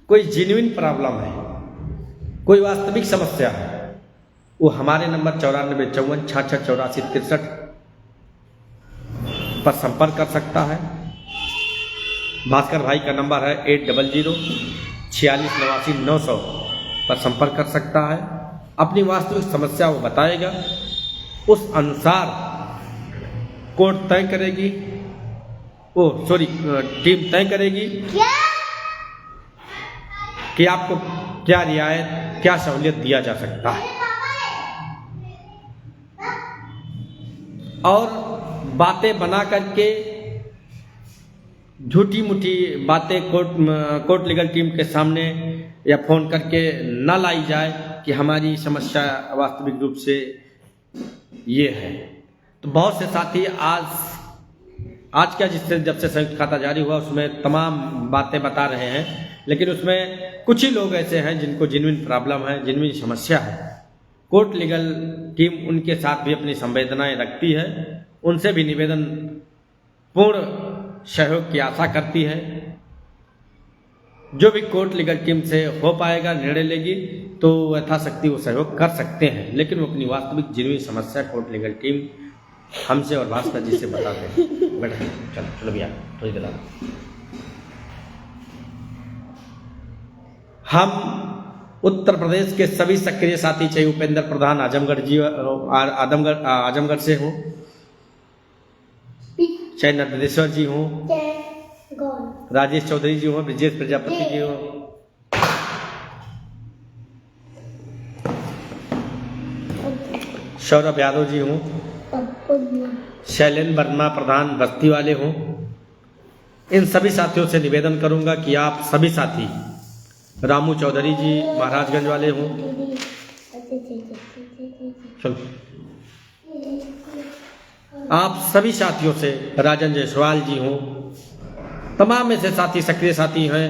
कोई जेन्युइन प्रॉब्लम है, कोई वास्तविक समस्या है, वो हमारे नंबर 9454 66 84 63 पर संपर्क कर सकता है। भास्कर भाई का नंबर है 800 46 89 900 पर संपर्क कर सकता है। अपनी वास्तविक समस्या वो बताएगा, उस अनुसार कोर्ट तय करेगी, टीम तय करेगी कि आपको क्या रियायत, क्या सहूलियत दिया जा सकता है। और बातें बना करके, झूठी मूठी बातें कोर्ट लीगल टीम के सामने या फोन करके न लाई जाए कि हमारी समस्या वास्तविक रूप से ये है। तो बहुत से साथी आज का जब से संयुक्त खाता जारी हुआ उसमें तमाम बातें बता रहे हैं, लेकिन उसमें कुछ ही लोग ऐसे हैं जिनको जेन्युइन प्रॉब्लम है, जेन्युइन समस्या है। कोर्ट लीगल टीम उनके साथ भी अपनी संवेदनाएं रखती है, उनसे भी निवेदन पूर्ण सहयोग की आशा करती है। जो भी कोर्ट लीगल टीम से हो पाएगा, निर्णय लेगी, तो यथाशक्ति वो सहयोग कर सकते हैं। लेकिन वो अपनी वास्तविक जेन्युइन समस्या कोर्ट लीगल टीम हमसे और भास्कर जी से बताते हैं। बैठो, चलो भैया थोड़ी देर। हम उत्तर प्रदेश के सभी सक्रिय साथी, चाहे उपेंद्र प्रधान आजमगढ़ से हो, चाहे नर्मदेश्वर जी हो, राजेश चौधरी जी हो, ब्रजेश प्रजापति जी हो, सौरभ यादव जी हो, शैलेंद्र वर्मा प्रधान बस्ती वाले हों, इन सभी साथियों से निवेदन करूंगा कि आप सभी साथी, रामू चौधरी जी महाराजगंज वाले हों, आप सभी साथियों से, राजन जायसवाल जी हों, तमाम ऐसे साथी सक्रिय साथी हैं,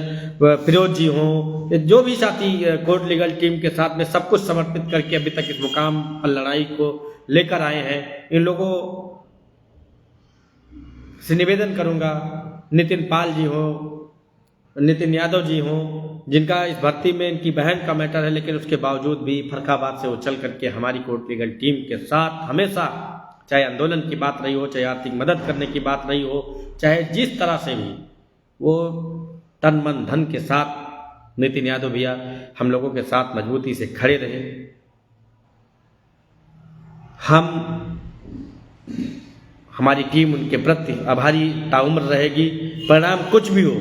फिरोज जी हों, जो भी साथी कोर्ट लीगल टीम के साथ में सब कुछ समर्पित करके अभी तक इस मुकाम पर लड़ाई को लेकर आए हैं, इन लोगों से निवेदन करूंगा, नितिन पाल जी हो, नितिन यादव जी हों, जिनका इस भर्ती में इनकी बहन का मैटर है, लेकिन उसके बावजूद भी फर्रुखाबाद से वो चल करके हमारी कोर्ट लीगल टीम के साथ हमेशा, चाहे आंदोलन की बात रही हो, चाहे आर्थिक मदद करने की बात रही हो, चाहे जिस तरह से भी, वो तन मन धन के साथ नितिन यादव भैया हम लोगों के साथ मजबूती से खड़े रहे। हमारी टीम उनके प्रति आभारी ताउम्र रहेगी। परिणाम कुछ भी हो,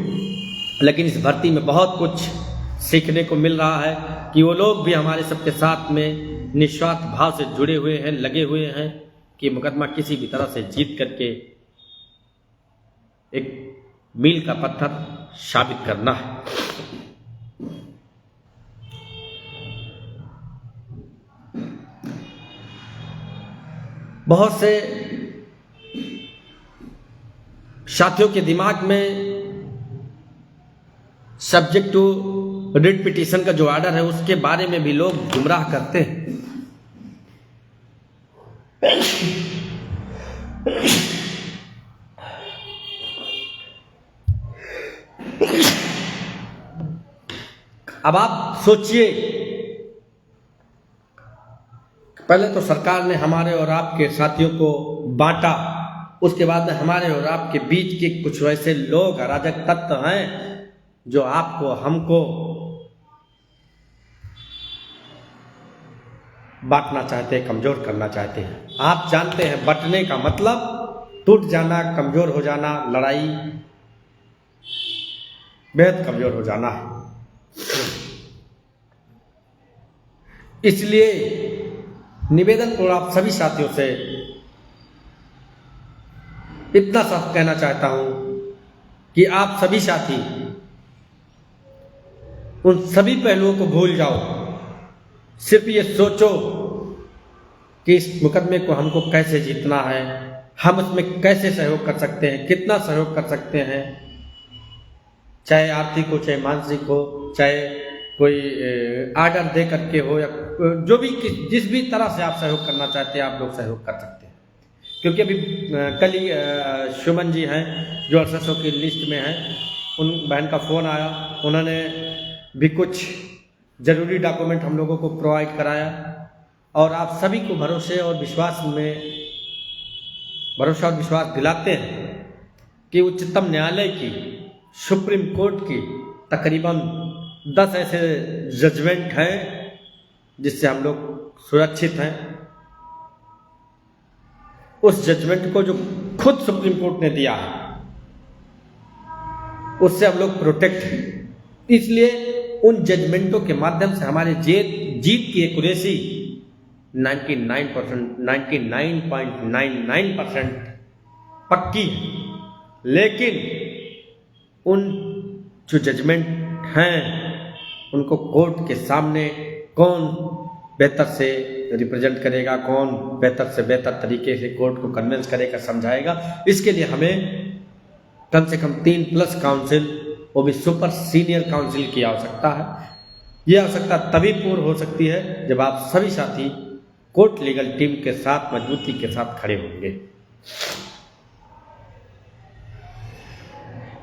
लेकिन इस भर्ती में बहुत कुछ सीखने को मिल रहा है कि वो लोग भी हमारे सबके साथ में निस्वार्थ भाव से जुड़े हुए हैं, लगे हुए हैं कि मुकदमा किसी भी तरह से जीत करके एक मील का पत्थर साबित करना है। बहुत से साथियों के दिमाग में सब्जेक्ट टू रिट पिटीशन का जो ऑर्डर है उसके बारे में भी लोग गुमराह करते हैं। अब आप सोचिए, पहले तो सरकार ने हमारे और आपके साथियों को बांटा, उसके बाद हमारे और आपके बीच के कुछ वैसे लोग अराजक तत्व हैं जो आपको हमको बांटना चाहते हैं, कमजोर करना चाहते हैं। आप जानते हैं बंटने का मतलब टूट जाना, कमजोर हो जाना, लड़ाई बेहद कमजोर हो जाना है। इसलिए निवेदन को आप सभी साथियों से इतना साफ कहना चाहता हूं कि आप सभी साथी उन सभी पहलुओं को भूल जाओ, सिर्फ ये सोचो कि इस मुकदमे को हमको कैसे जीतना है, हम उसमें कैसे सहयोग कर सकते हैं, कितना सहयोग कर सकते हैं, चाहे आर्थिक हो, चाहे मानसिक हो, चाहे कोई आर्डर दे करके हो, या जो भी जिस भी तरह से आप सहयोग करना चाहते हैं आप लोग सहयोग कर सकते हैं। क्योंकि अभी कल ही सुमन जी हैं जो 800 की लिस्ट में हैं, उन बहन का फ़ोन आया, उन्होंने भी कुछ ज़रूरी डॉक्यूमेंट हम लोगों को प्रोवाइड कराया और आप सभी को भरोसा और विश्वास दिलाते हैं कि उच्चतम न्यायालय की, सुप्रीम कोर्ट की तकरीबन 10 ऐसे जजमेंट हैं जिससे हम लोग सुरक्षित हैं। उस जजमेंट को जो खुद सुप्रीम कोर्ट ने दिया है उससे हम लोग प्रोटेक्ट हैं। इसलिए उन जजमेंटों के माध्यम से हमारे जीत की एक्यूरेसी 99.99% पक्की है। लेकिन उन जो जजमेंट हैं उनको कोर्ट के सामने कौन बेहतर से रिप्रेजेंट करेगा, कौन बेहतर से बेहतर तरीके से कोर्ट को कन्विंस करेगा, समझाएगा, इसके लिए हमें कम से कम 3+ काउंसिल, वो भी सुपर सीनियर काउंसिल की आवश्यकता है। यह आवश्यकता तभी पूर्ण हो सकती है जब आप सभी साथी कोर्ट लीगल टीम के साथ मजबूती के साथ खड़े होंगे।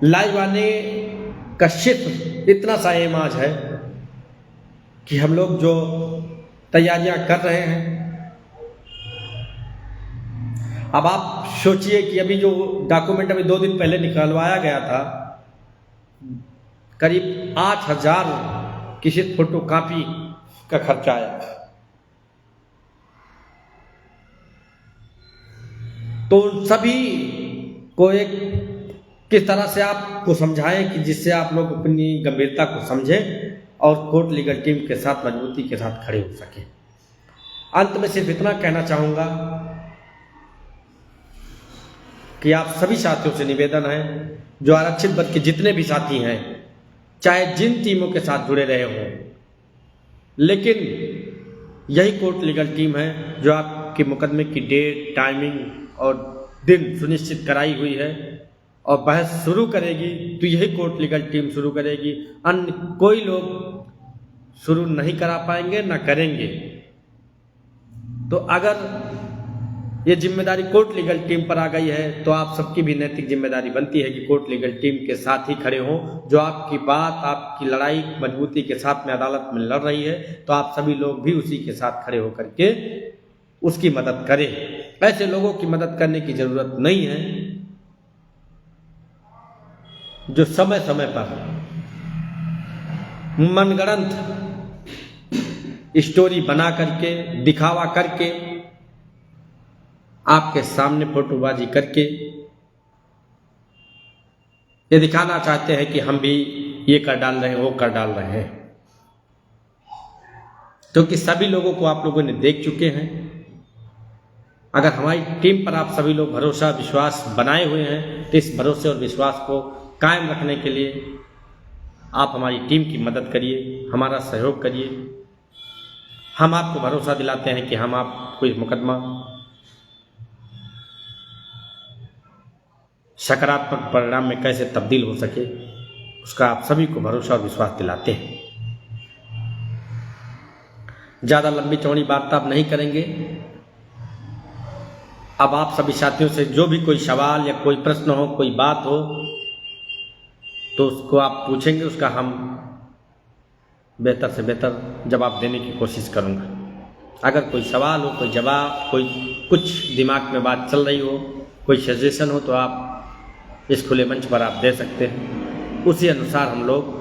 लाइव आने का सिर्फ इतना सा एम आज है कि हम लोग जो तैयारियां कर रहे हैं, अब आप सोचिए कि अभी जो डॉक्यूमेंट अभी 2 दिन पहले निकलवाया गया था, करीब 8000 किसी फोटो कॉपी का खर्चा आया। तो उन सभी को एक किस तरह से आपको समझाएं कि जिससे आप लोग अपनी गंभीरता को समझें और कोर्ट लीगल टीम के साथ मजबूती के साथ खड़े हो सके। अंत में सिर्फ इतना कहना चाहूँगा कि आप सभी साथियों से निवेदन है, जो आरक्षित वर्ग के जितने भी साथी हैं, चाहे जिन टीमों के साथ जुड़े रहे हों, लेकिन यही कोर्ट लीगल टीम है जो आपके मुकदमे की डेट, टाइमिंग और दिन सुनिश्चित कराई हुई है और बहस शुरू करेगी तो यही कोर्ट लीगल टीम शुरू करेगी। अन्य कोई लोग शुरू नहीं करा पाएंगे, ना करेंगे। तो अगर ये जिम्मेदारी कोर्ट लीगल टीम पर आ गई है, तो आप सबकी भी नैतिक जिम्मेदारी बनती है कि कोर्ट लीगल टीम के साथ ही खड़े हों। जो आपकी बात, आपकी लड़ाई मजबूती के साथ में अदालत में लड़ रही है, तो आप सभी लोग भी उसी के साथ खड़े होकर के उसकी मदद करें। ऐसे लोगों की मदद करने की जरूरत नहीं है जो समय समय पर मनगढ़ंत स्टोरी बना करके, दिखावा करके, आपके सामने फोटोबाजी करके ये दिखाना चाहते हैं कि हम भी ये कर डाल रहे हैं, वो कर डाल रहे हैं। क्योंकि सभी लोगों को आप लोगों ने देख चुके हैं। अगर हमारी टीम पर आप सभी लोग भरोसा विश्वास बनाए हुए हैं, तो इस भरोसे और विश्वास को कायम रखने के लिए आप हमारी टीम की मदद करिए, हमारा सहयोग करिए। हम आपको भरोसा दिलाते हैं कि हम आपको इस मुकदमा सकारात्मक परिणाम में कैसे तब्दील हो सके, उसका आप सभी को भरोसा और विश्वास दिलाते हैं। ज़्यादा लंबी चौड़ी वार्ता अब नहीं करेंगे। अब आप सभी साथियों से जो भी कोई सवाल या कोई प्रश्न हो, कोई बात हो, तो उसको आप पूछेंगे, उसका हम बेहतर से बेहतर जवाब देने की कोशिश करूँगा। अगर कोई सवाल हो, कोई जवाब, कोई कुछ दिमाग में बात चल रही हो, कोई सजेशन हो, तो आप इस खुले मंच पर आप दे सकते हैं। उसी अनुसार हम लोग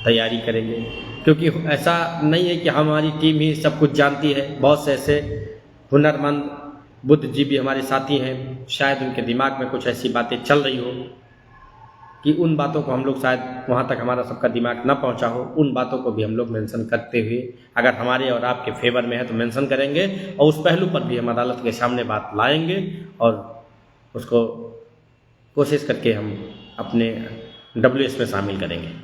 तैयारी करेंगे। क्योंकि ऐसा नहीं है कि हमारी टीम ही सब कुछ जानती है। बहुत से ऐसे हुनरमंद बुद्धिजीवी हमारे साथी हैं, शायद उनके दिमाग में कुछ ऐसी बातें चल रही हो कि उन बातों को हम लोग शायद वहाँ तक हमारा सबका दिमाग न पहुँचा हो। उन बातों को भी हम लोग मेंशन करते हुए, अगर हमारे और आपके फेवर में है तो मेंशन करेंगे, और उस पहलू पर भी हम अदालत के सामने बात लाएंगे और उसको कोशिश करके हम अपने WS में शामिल करेंगे।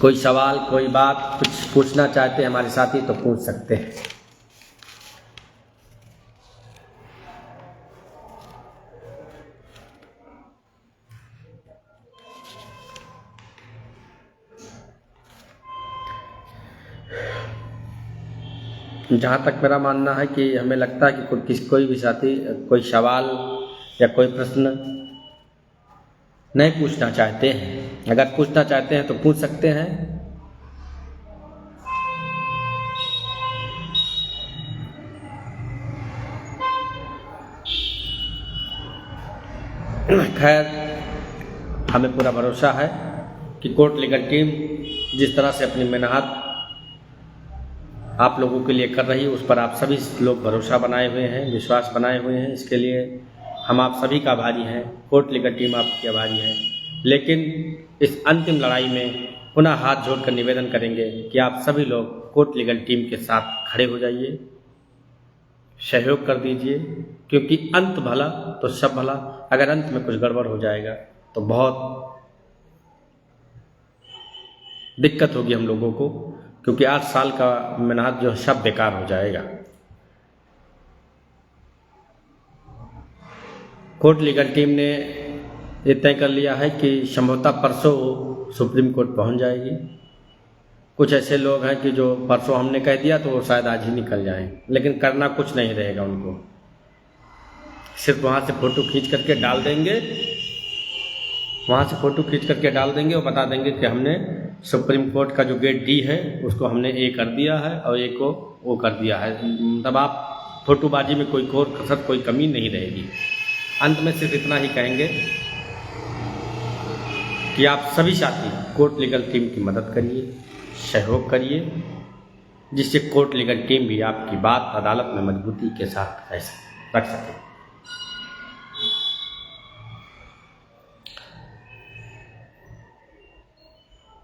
कोई सवाल, कोई बात, कुछ पूछना चाहते हैं हमारे साथी तो पूछ सकते हैं। जहाँ तक मेरा मानना है कि हमें लगता है कि कोई भी साथी कोई सवाल या कोई प्रश्न नहीं पूछना चाहते हैं। अगर पूछना चाहते हैं तो पूछ सकते हैं। खैर, हमें पूरा भरोसा है कि कोर्ट लीगल टीम जिस तरह से अपनी मेहनत आप लोगों के लिए कर रही है, उस पर आप सभी लोग भरोसा बनाए हुए हैं, विश्वास बनाए हुए हैं। इसके लिए हम आप सभी का आभारी हैं। कोर्ट लीगल टीम आपकी आभारी है। लेकिन इस अंतिम लड़ाई में पुनः हाथ जोड़कर निवेदन करेंगे कि आप सभी लोग कोर्ट लीगल टीम के साथ खड़े हो जाइए, सहयोग कर दीजिए। क्योंकि अंत भला तो सब भला। अगर अंत में कुछ गड़बड़ हो जाएगा तो बहुत दिक्कत होगी हम लोगों को, क्योंकि 8 साल का मेहनत जो है सब बेकार हो जाएगा। कोर्ट लीगल टीम ने ये तय कर लिया है कि संभवतः परसों सुप्रीम कोर्ट पहुंच जाएगी। कुछ ऐसे लोग हैं कि जो परसों हमने कह दिया तो वो शायद आज ही निकल जाएं, लेकिन करना कुछ नहीं रहेगा उनको। सिर्फ वहाँ से फ़ोटो खींच करके डाल देंगे, वहाँ से फ़ोटो खींच करके डाल देंगे और बता देंगे कि हमने सुप्रीम कोर्ट का जो गेट डी है उसको हमने ए कर दिया है और ए को वो कर दिया है। तब आप फोटोबाजी में कोई कसर, कोई कमी नहीं रहेगी। अंत में सिर्फ इतना ही कहेंगे कि आप सभी साथी कोर्ट लीगल टीम की मदद करिए, सहयोग करिए, जिससे कोर्ट लीगल टीम भी आपकी बात अदालत में मजबूती के साथ रख सके।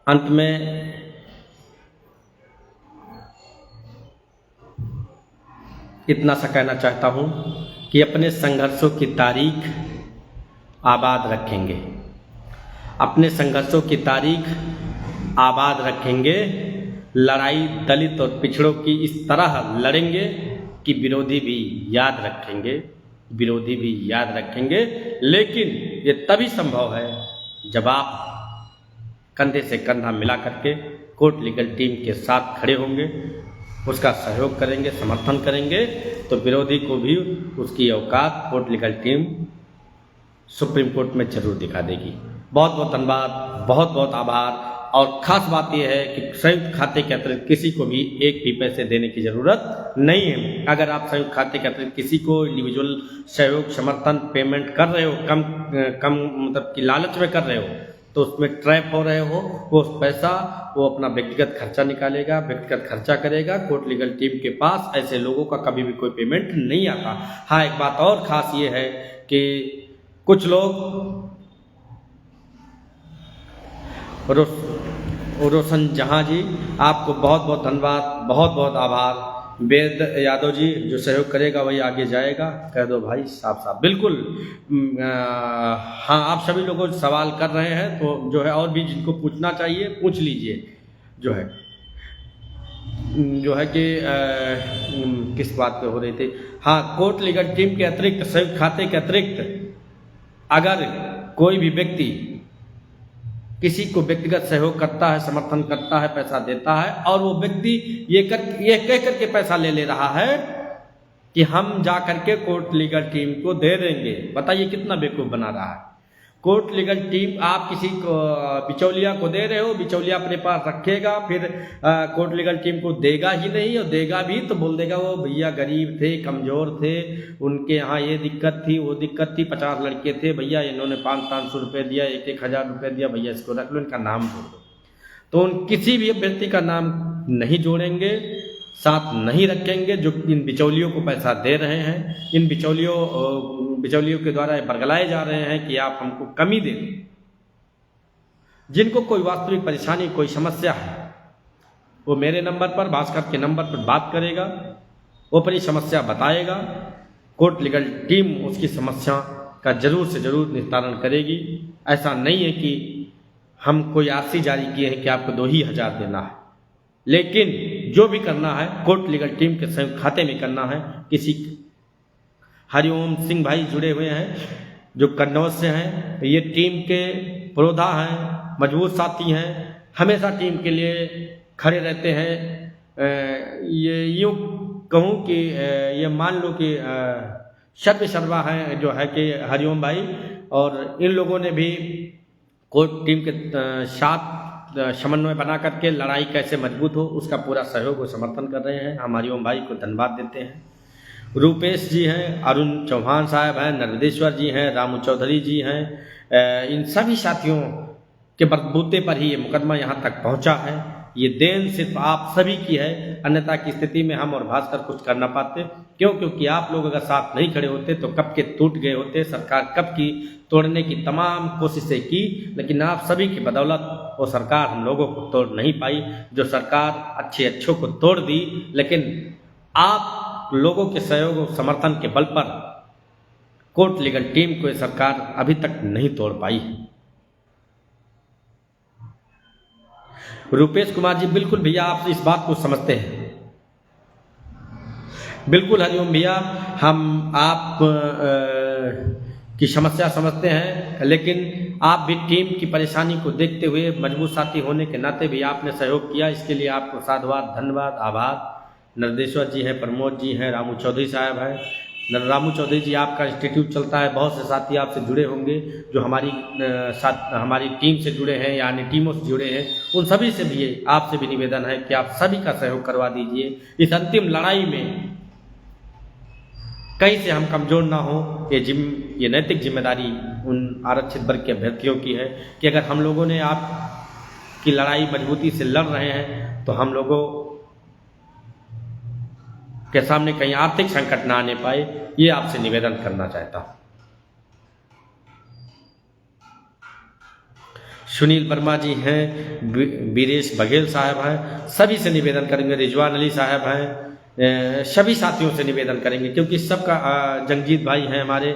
अंत में इतना सा कहना चाहता हूँ कि अपने संघर्षों की तारीख आबाद रखेंगे, अपने संघर्षों की तारीख आबाद रखेंगे। लड़ाई दलित और पिछड़ों की इस तरह लड़ेंगे कि विरोधी भी याद रखेंगे, विरोधी भी याद रखेंगे। लेकिन ये तभी संभव है जब आप कंधे से कंधा मिला करके कोर्ट लीगल टीम के साथ खड़े होंगे, उसका सहयोग करेंगे, समर्थन करेंगे, तो विरोधी को भी उसकी औकात court legal team supreme court में जरूर दिखा देगी। बहुत बहुत धन्यवाद, बहुत बहुत आभार। और ख़ास बात यह है कि संयुक्त खाते के अतिरिक्त किसी को भी एक भी पैसे देने की ज़रूरत नहीं है। अगर आप संयुक्त खाते के अतिरिक्त किसी को इंडिविजुअल सहयोग, समर्थन, पेमेंट कर रहे हो, कम मतलब कि लालच में कर रहे हो, तो उसमें ट्रैप हो रहे हो। वो पैसा वो अपना व्यक्तिगत खर्चा निकालेगा, व्यक्तिगत खर्चा करेगा। कोर्ट लीगल टीम के पास ऐसे लोगों का कभी भी कोई पेमेंट नहीं आता। हाँ, एक बात और ख़ास ये है कि कुछ लोग रोशन जहाँ जी, आपको बहुत बहुत धन्यवाद, बहुत बहुत आभार। वेद यादव जी, जो सहयोग करेगा वही आगे जाएगा, कह दो भाई साफ साफ। बिल्कुल हाँ, आप सभी लोगों सवाल कर रहे हैं तो जो है और भी जिनको पूछना चाहिए पूछ लीजिए। जो है कि किस बात पे हो रही थी। हाँ, कोर्ट लीगल टीम के अतिरिक्त, संयुक्त खाते के अतिरिक्त अगर कोई भी व्यक्ति किसी को व्यक्तिगत सहयोग करता है, समर्थन करता है, पैसा देता है, और वो व्यक्ति ये कह करके पैसा ले रहा है कि हम जा करके कोर्ट लीगल टीम को दे देंगे, बताइए कितना बेवकूफ़ बना रहा है। कोर्ट लीगल टीम, आप किसी को बिचौलिया को दे रहे हो, बिचौलिया अपने पास रखेगा, फिर कोर्ट लीगल टीम को देगा ही नहीं, और देगा भी तो बोल देगा वो भैया गरीब थे, कमज़ोर थे, उनके यहाँ ये दिक्कत थी, वो दिक्कत थी, 50 लड़के थे भैया, इन्होंने 500 रुपये दिया, 1,000 रुपये दिया, भैया इसको रख लो, इनका नाम जोड़ दो। तो उन किसी भी व्यक्ति का नाम नहीं जोड़ेंगे, साथ नहीं रखेंगे जो इन बिचौलियों को पैसा दे रहे हैं। इन बिचौलियों के द्वारा बरगलाए जा रहे हैं कि आप हमको कमी दे दें। जिनको कोई वास्तविक परेशानी, कोई समस्या है, वो मेरे नंबर पर, भास्कर के नंबर पर बात करेगा, वो अपनी समस्या बताएगा। कोर्ट लीगल टीम उसकी समस्या का जरूर से जरूर निस्तारण करेगी। ऐसा नहीं है कि हम कोई आरसी जारी किए हैं कि आपको 2,000 देना है, लेकिन जो भी करना है कोर्ट लीगल टीम के संयुक्त खाते में करना है। किसी हरिओम सिंह भाई जुड़े हुए हैं जो कन्नौज से हैं, ये टीम के पुरोधा हैं, मजबूत साथी हैं, हमेशा टीम के लिए खड़े रहते हैं। ये यूँ कहूँ कि ये मान लो कि सर्वा हैं जो है कि हरिओम भाई, और इन लोगों ने भी कोर्ट टीम के साथ समन्वय बना करके लड़ाई कैसे मजबूत हो उसका पूरा सहयोग और समर्थन कर रहे हैं। हम हरिओम भाई को धन्यवाद देते हैं। रूपेश जी हैं, अरुण चौहान साहब हैं, नर्मदेश्वर जी हैं, रामू चौधरी जी हैं। इन सभी साथियों के बलबूते पर ही ये मुकदमा यहाँ तक पहुँचा है। ये देन सिर्फ आप सभी की है, अन्यथा की स्थिति में हम और भास्कर कुछ कर न पाते। क्यों? क्योंकि आप लोग अगर साथ नहीं खड़े होते तो कब के टूट गए होते। सरकार कब की तोड़ने की तमाम कोशिशें की, लेकिन आप सभी की बदौलत वो सरकार हम लोगों को तोड़ नहीं पाई। जो सरकार अच्छों को तोड़ दी, लेकिन आप लोगों के सहयोग और समर्थन के बल पर कोर्ट लीगल टीम को सरकार अभी तक नहीं तोड़ पाई है। रूपेश कुमार जी, बिल्कुल भैया आप इस बात को समझते हैं। बिल्कुल हरिओम भैया, हम आप की समस्या समझते हैं, लेकिन आप भी टीम की परेशानी को देखते हुए मजबूत साथी होने के नाते भी आपने सहयोग किया, इसके लिए आपको साधुवाद, धन्यवाद, आभार। नरदेश्वर जी हैं, प्रमोद जी हैं, रामू चौधरी साहब हैं। रामू चौधरी जी, आपका इंस्टीट्यूट चलता है, बहुत से साथी आपसे जुड़े होंगे जो हमारी टीम से जुड़े हैं, यानी टीमों से जुड़े हैं। उन सभी से भी आपसे भी निवेदन है कि आप सभी का सहयोग करवा दीजिए। इस अंतिम लड़ाई में कहीं से हम कमज़ोर ना हो, ये नैतिक जिम्मेदारी उन आरक्षित वर्ग के अभ्यर्थियों की है कि अगर हम लोगों ने आपकी लड़ाई मजबूती से लड़ रहे हैं तो हम लोगों के सामने कहीं आर्थिक संकट ना आने पाए, ये आपसे निवेदन करना चाहता हूं। सुनील वर्मा जी हैं, वीरेश बघेल साहब हैं, सभी से निवेदन करेंगे। रिजवान अली साहब हैं, सभी साथियों से निवेदन करेंगे, क्योंकि सबका जंगजीत भाई हैं हमारे,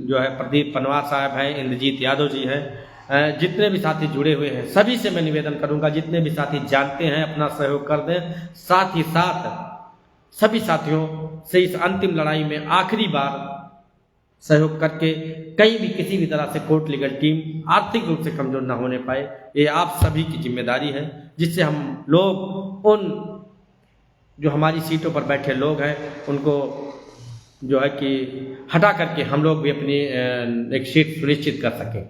जो है प्रदीप पनवार साहब हैं, इंद्रजीत यादव जी हैं, जितने भी साथी जुड़े हुए हैं सभी से मैं निवेदन करूंगा, जितने भी साथी जानते हैं अपना सहयोग कर दें। साथ ही साथ सभी साथियों से इस अंतिम लड़ाई में आखिरी बार सहयोग करके कहीं भी किसी भी तरह से कोर्ट लीगल टीम आर्थिक रूप से कमजोर ना होने पाए। ये आप सभी की जिम्मेदारी है, जिससे हम लोग उन जो हमारी सीटों पर बैठे लोग हैं उनको जो है कि हटा करके हम लोग भी अपनी एक सीट सुनिश्चित कर सकें।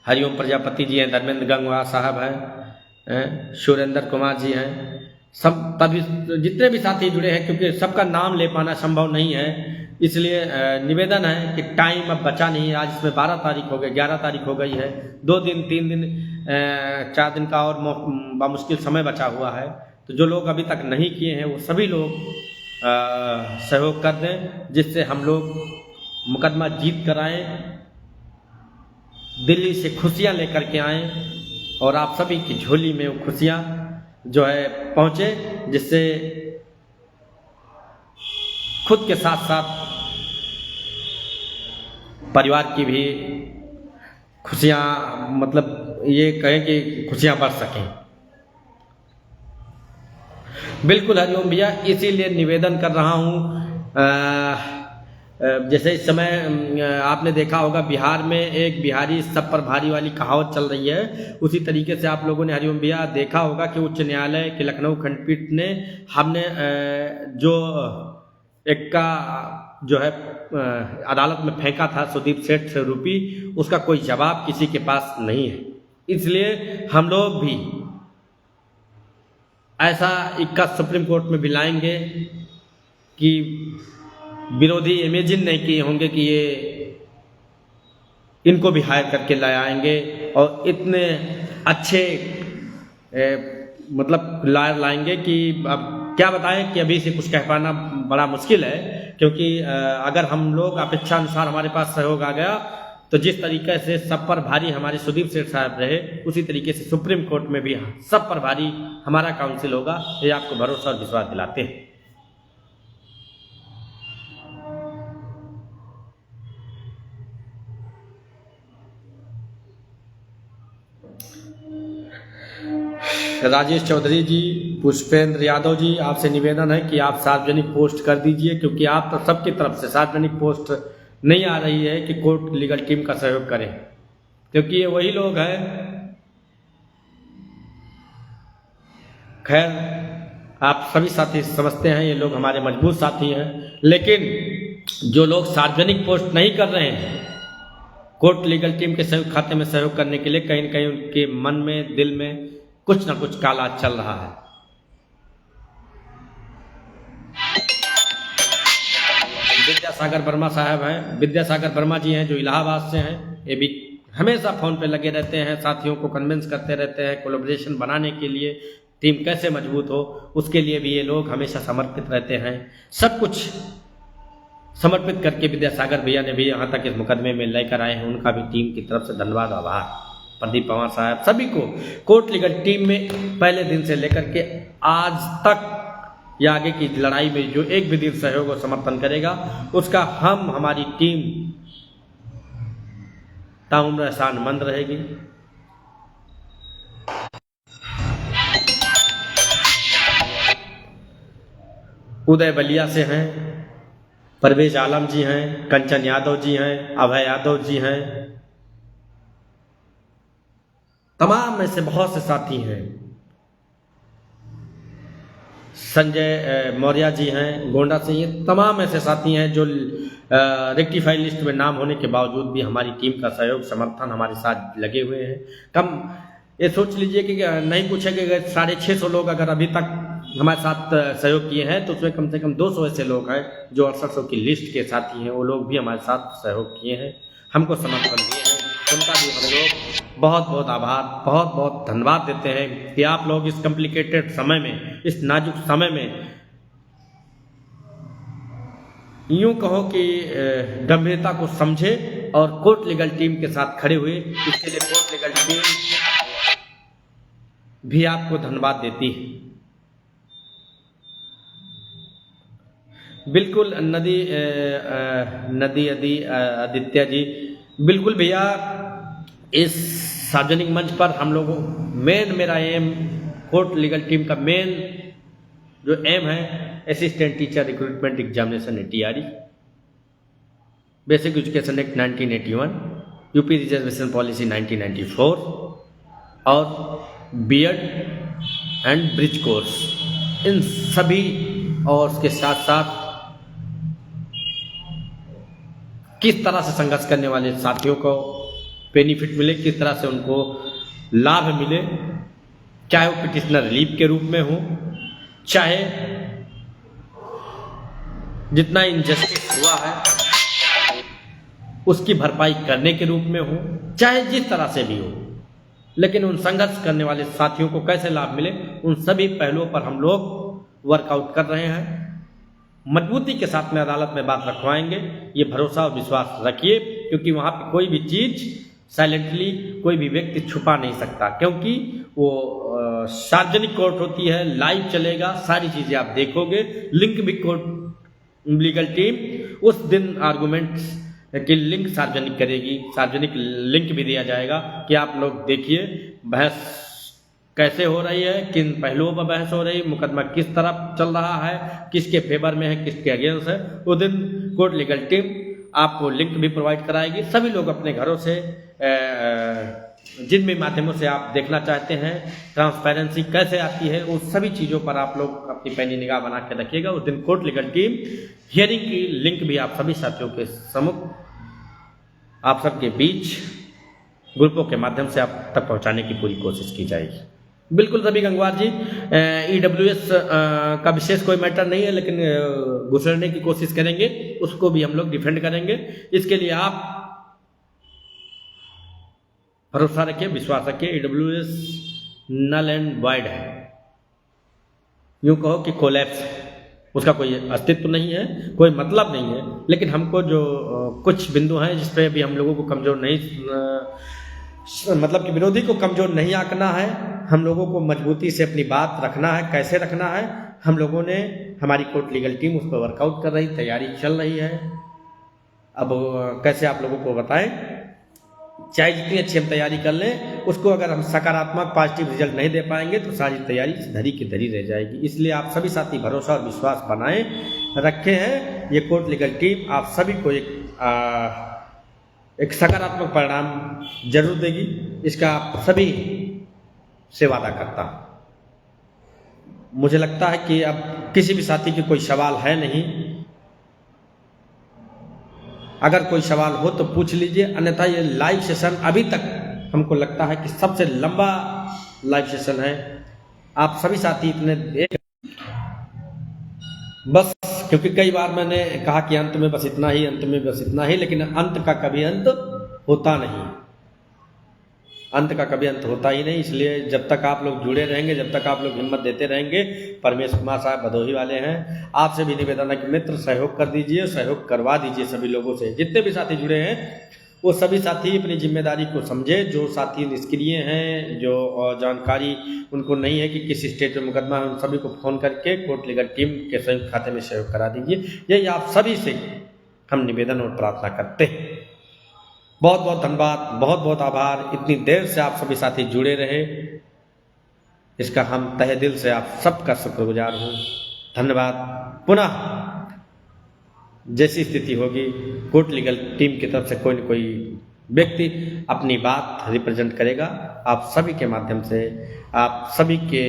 हरिओम प्रजापति जी हैं, धर्मेंद्र गंगवा साहब हैं, सुरेंद्र कुमार जी हैं, सब तभी जितने भी साथी जुड़े हैं, क्योंकि सबका नाम ले पाना संभव नहीं है, इसलिए निवेदन है कि टाइम अब बचा नहीं है। आज इसमें 12 तारीख हो गई, 11 तारीख हो गई है, 2 दिन 3 दिन 4 दिन का और बामुश्किल समय बचा हुआ है। तो जो लोग अभी तक नहीं किए हैं वो सभी लोग सहयोग कर दें, जिससे हम लोग मुकदमा जीत कर आएँ, दिल्ली से खुशियाँ लेकर के आएँ और आप सभी की झोली में वो खुशियाँ जो है पहुँचे, जिससे खुद के साथ साथ परिवार की भी खुशियाँ, मतलब ये कहें कि खुशियाँ बढ़ सकें। बिल्कुल हरिओम भैया, इसीलिए निवेदन कर रहा हूँ। जैसे इस समय आपने देखा होगा बिहार में एक बिहारी सब पर भारी वाली कहावत चल रही है, उसी तरीके से आप लोगों ने हरिओम भैया देखा होगा कि उच्च न्यायालय के लखनऊ खंडपीठ ने हमने जो एक का जो है अदालत में फेंका था सुदीप सेठ से रुपी, उसका कोई जवाब किसी के पास नहीं है। इसलिए हम लोग भी ऐसा इक्का सुप्रीम कोर्ट में भी लाएंगे कि विरोधी इमेजिन नहीं किए होंगे कि ये इनको भी हायर करके ले आएंगे और इतने अच्छे मतलब लायर लाएंगे कि अब क्या बताएं कि अभी से कुछ कह पाना बड़ा मुश्किल है, क्योंकि अगर हम लोग अपेक्षा अनुसार हमारे पास सहयोग आ गया तो जिस तरीके से सब पर भारी हमारे सुदीप सेठ साहब रहे, उसी तरीके से सुप्रीम कोर्ट में भी सब पर भारी हमारा काउंसिल होगा। ये आपको भरोसा और विश्वास दिलाते हैं। राजेश चौधरी जी, पुष्पेंद्र यादव जी, आपसे निवेदन है कि आप सार्वजनिक पोस्ट कर दीजिए, क्योंकि आप तो सबकी तरफ से सार्वजनिक पोस्ट नहीं आ रही है कि कोर्ट लीगल टीम का सहयोग करें, क्योंकि ये वही लोग हैं। खैर, आप सभी साथी समझते हैं ये लोग हमारे मजबूत साथी हैं, लेकिन जो लोग सार्वजनिक पोस्ट नहीं कर रहे हैं कोर्ट लीगल टीम के सहयोग खाते में सहयोग करने के लिए, कहीं न कहीं उनके मन में, दिल में कुछ ना कुछ काला चल रहा है। विद्यासागर वर्मा साहब हैं, विद्यासागर वर्मा जी हैं जो इलाहाबाद से हैं, ये भी हमेशा फ़ोन पे लगे रहते हैं, साथियों को कन्विंस करते रहते हैं कोलैबोरेशन बनाने के लिए, टीम कैसे मजबूत हो उसके लिए भी ये लोग हमेशा समर्पित रहते हैं। सब कुछ समर्पित करके विद्यासागर भैया ने भी यहाँ तक इस मुकदमे में लेकर आए हैं, उनका भी टीम की तरफ से धन्यवाद, आभार। प्रदीप पवार साहब, सभी को कोर्ट लीगल टीम में पहले दिन से लेकर के आज तक या आगे की लड़ाई में जो एक भी दिन सहयोग और समर्थन करेगा उसका हमारी टीम ताउम्र एहसानमंद रहेगी। उदय बलिया से हैं, परवेज आलम जी हैं, कंचन यादव जी हैं, अभय यादव जी हैं, तमाम में से बहुत से साथी हैं। संजय मौर्य जी हैं गोंडा से, ये तमाम ऐसे साथी हैं जो रेक्टिफाइड लिस्ट में नाम होने के बावजूद भी हमारी टीम का सहयोग समर्थन हमारे साथ लगे हुए हैं। कम ये सोच लीजिए कि नहीं कुछ है कि 650 लोग अगर अभी तक हमारे साथ सहयोग किए हैं तो उसमें कम से कम 200 ऐसे लोग हैं जो 6800 की लिस्ट के साथी हैं, वो लोग भी हमारे साथ सहयोग किए हैं, हमको समर्थन दिए हैं, उनका भी हम लोग बहुत बहुत आभार, बहुत बहुत धन्यवाद देते हैं कि आप लोग इस कॉम्प्लिकेटेड समय में, इस नाजुक समय में यूं कहो कि गंभीरता को समझे और कोर्ट लीगल टीम के साथ खड़े हुए। इसके लिए कोर्ट लीगल टीम भी आपको धन्यवाद देती है। बिल्कुल नदी आदित्य जी, बिल्कुल भैया, इस सार्वजनिक मंच पर हम लोगों मेरा एम, कोर्ट लीगल टीम का मेन जो एम है असिस्टेंट टीचर रिक्रूटमेंट एग्जामिनेशन है TRE, basic education act 1981, UP reservation policy 1994 और बीएड एंड ब्रिज कोर्स, इन सभी और उसके साथ साथ किस तरह से संघर्ष करने वाले साथियों को बेनिफिट मिले, किस तरह से उनको लाभ मिले, चाहे वो पिटिशनर रिलीफ के रूप में हो, चाहे जितना इनजस्टिस हुआ है उसकी भरपाई करने के रूप में हो, चाहे जिस तरह से भी हो, लेकिन उन संघर्ष करने वाले साथियों को कैसे लाभ मिले, उन सभी पहलुओं पर हम लोग वर्कआउट कर रहे हैं। मजबूती के साथ में अदालत में बात रखवाएंगे, ये भरोसा और विश्वास रखिए, क्योंकि वहाँ पे कोई भी चीज़ साइलेंटली कोई भी व्यक्ति छुपा नहीं सकता, क्योंकि वो सार्वजनिक कोर्ट होती है, लाइव चलेगा, सारी चीज़ें आप देखोगे। लिंक भी कोर्ट लीगल टीम उस दिन आर्गूमेंट्स की लिंक सार्वजनिक करेगी, सार्वजनिक लिंक भी दिया जाएगा कि आप लोग देखिए बहस कैसे हो रही है, किन पहलुओं पर बहस हो रही है, मुकदमा किस तरफ चल रहा है, किसके फेवर में है, किसके अगेंस्ट है। उस दिन कोर्ट लीगल टीम आपको लिंक भी प्रोवाइड कराएगी। सभी लोग अपने घरों से जिन भी माध्यमों से आप देखना चाहते हैं, ट्रांसपेरेंसी कैसे आती है, उन सभी चीज़ों पर आप लोग अपनी पैनी निगाह बना के रखिएगा। उस दिन कोर्ट लीगल टीम हियरिंग की लिंक भी आप सभी साथियों के सम्मुख, आप सबके बीच ग्रुपों के माध्यम से आप तक पहुंचाने की पूरी कोशिश की जाएगी। बिल्कुल रवि गंगवार जी, EWS का विशेष कोई मैटर नहीं है, लेकिन गुजरने की कोशिश करेंगे, उसको भी हम लोग डिफेंड करेंगे। इसके लिए आप भरोसा रखिए, विश्वास रखिए। EWS नल एंड वाइड है, यूँ कहो कि कोलैप्स, उसका कोई अस्तित्व नहीं है, कोई मतलब नहीं है। लेकिन हमको जो कुछ बिंदु हैं जिस पे भी हम लोगों को कमज़ोर नहीं, मतलब कि विरोधी को कमज़ोर नहीं आंकना है, हम लोगों को मजबूती से अपनी बात रखना है। कैसे रखना है, हम लोगों ने, हमारी कोर्ट लीगल टीम उस पर वर्कआउट कर रही, तैयारी चल रही है। अब कैसे आप लोगों को बताएं, चाहे जितनी अच्छी हम तैयारी कर लें, उसको अगर हम सकारात्मक पॉजिटिव रिजल्ट नहीं दे पाएंगे तो सारी तैयारी धरी की धरी रह जाएगी। इसलिए आप सभी साथी भरोसा और विश्वास बनाए रखे हैं। ये कोर्ट लीगल टीम आप सभी को एक सकारात्मक परिणाम जरूर देगी, इसका आप सभी से वादा करता हूँ। मुझे लगता है कि अब किसी भी साथी की कोई सवाल है नहीं, अगर कोई सवाल हो तो पूछ लीजिए, अन्यथा ये लाइव सेशन अभी तक हमको लगता है कि सबसे लंबा लाइव सेशन है। आप सभी साथी इतने बस, क्योंकि कई बार मैंने कहा कि अंत में बस इतना ही, अंत में बस इतना ही, लेकिन अंत का कभी अंत होता नहीं, अंत का कभी अंत होता ही नहीं। इसलिए जब तक आप लोग जुड़े रहेंगे, जब तक आप लोग हिम्मत देते रहेंगे, परमेश कुमार साहब भदोही वाले हैं, आपसे भी निवेदन है कि मित्र सहयोग कर दीजिए, सहयोग करवा दीजिए सभी लोगों से। जितने भी साथी जुड़े हैं वो सभी साथी अपनी जिम्मेदारी को समझे। जो साथी निष्क्रिय हैं, जो जानकारी उनको नहीं है कि किस स्टेट में मुकदमा है, उन सभी को फ़ोन करके कोर्ट लीगल टीम के संयुक्त खाते में सहयोग करा दीजिए। यही आप सभी से हम निवेदन और प्रार्थना करते हैं। बहुत बहुत धन्यवाद, बहुत बहुत आभार, इतनी देर से आप सभी साथी जुड़े रहे, इसका हम तहे दिल से आप सबका शुक्रगुजार हूँ। धन्यवाद। पुनः जैसी स्थिति होगी, कोर्ट लीगल टीम की तरफ से कोई न कोई व्यक्ति अपनी बात रिप्रेजेंट करेगा, आप सभी के माध्यम से, आप सभी के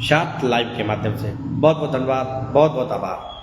साथ लाइव के माध्यम से। बहुत बहुत धन्यवाद, बहुत बहुत आभार।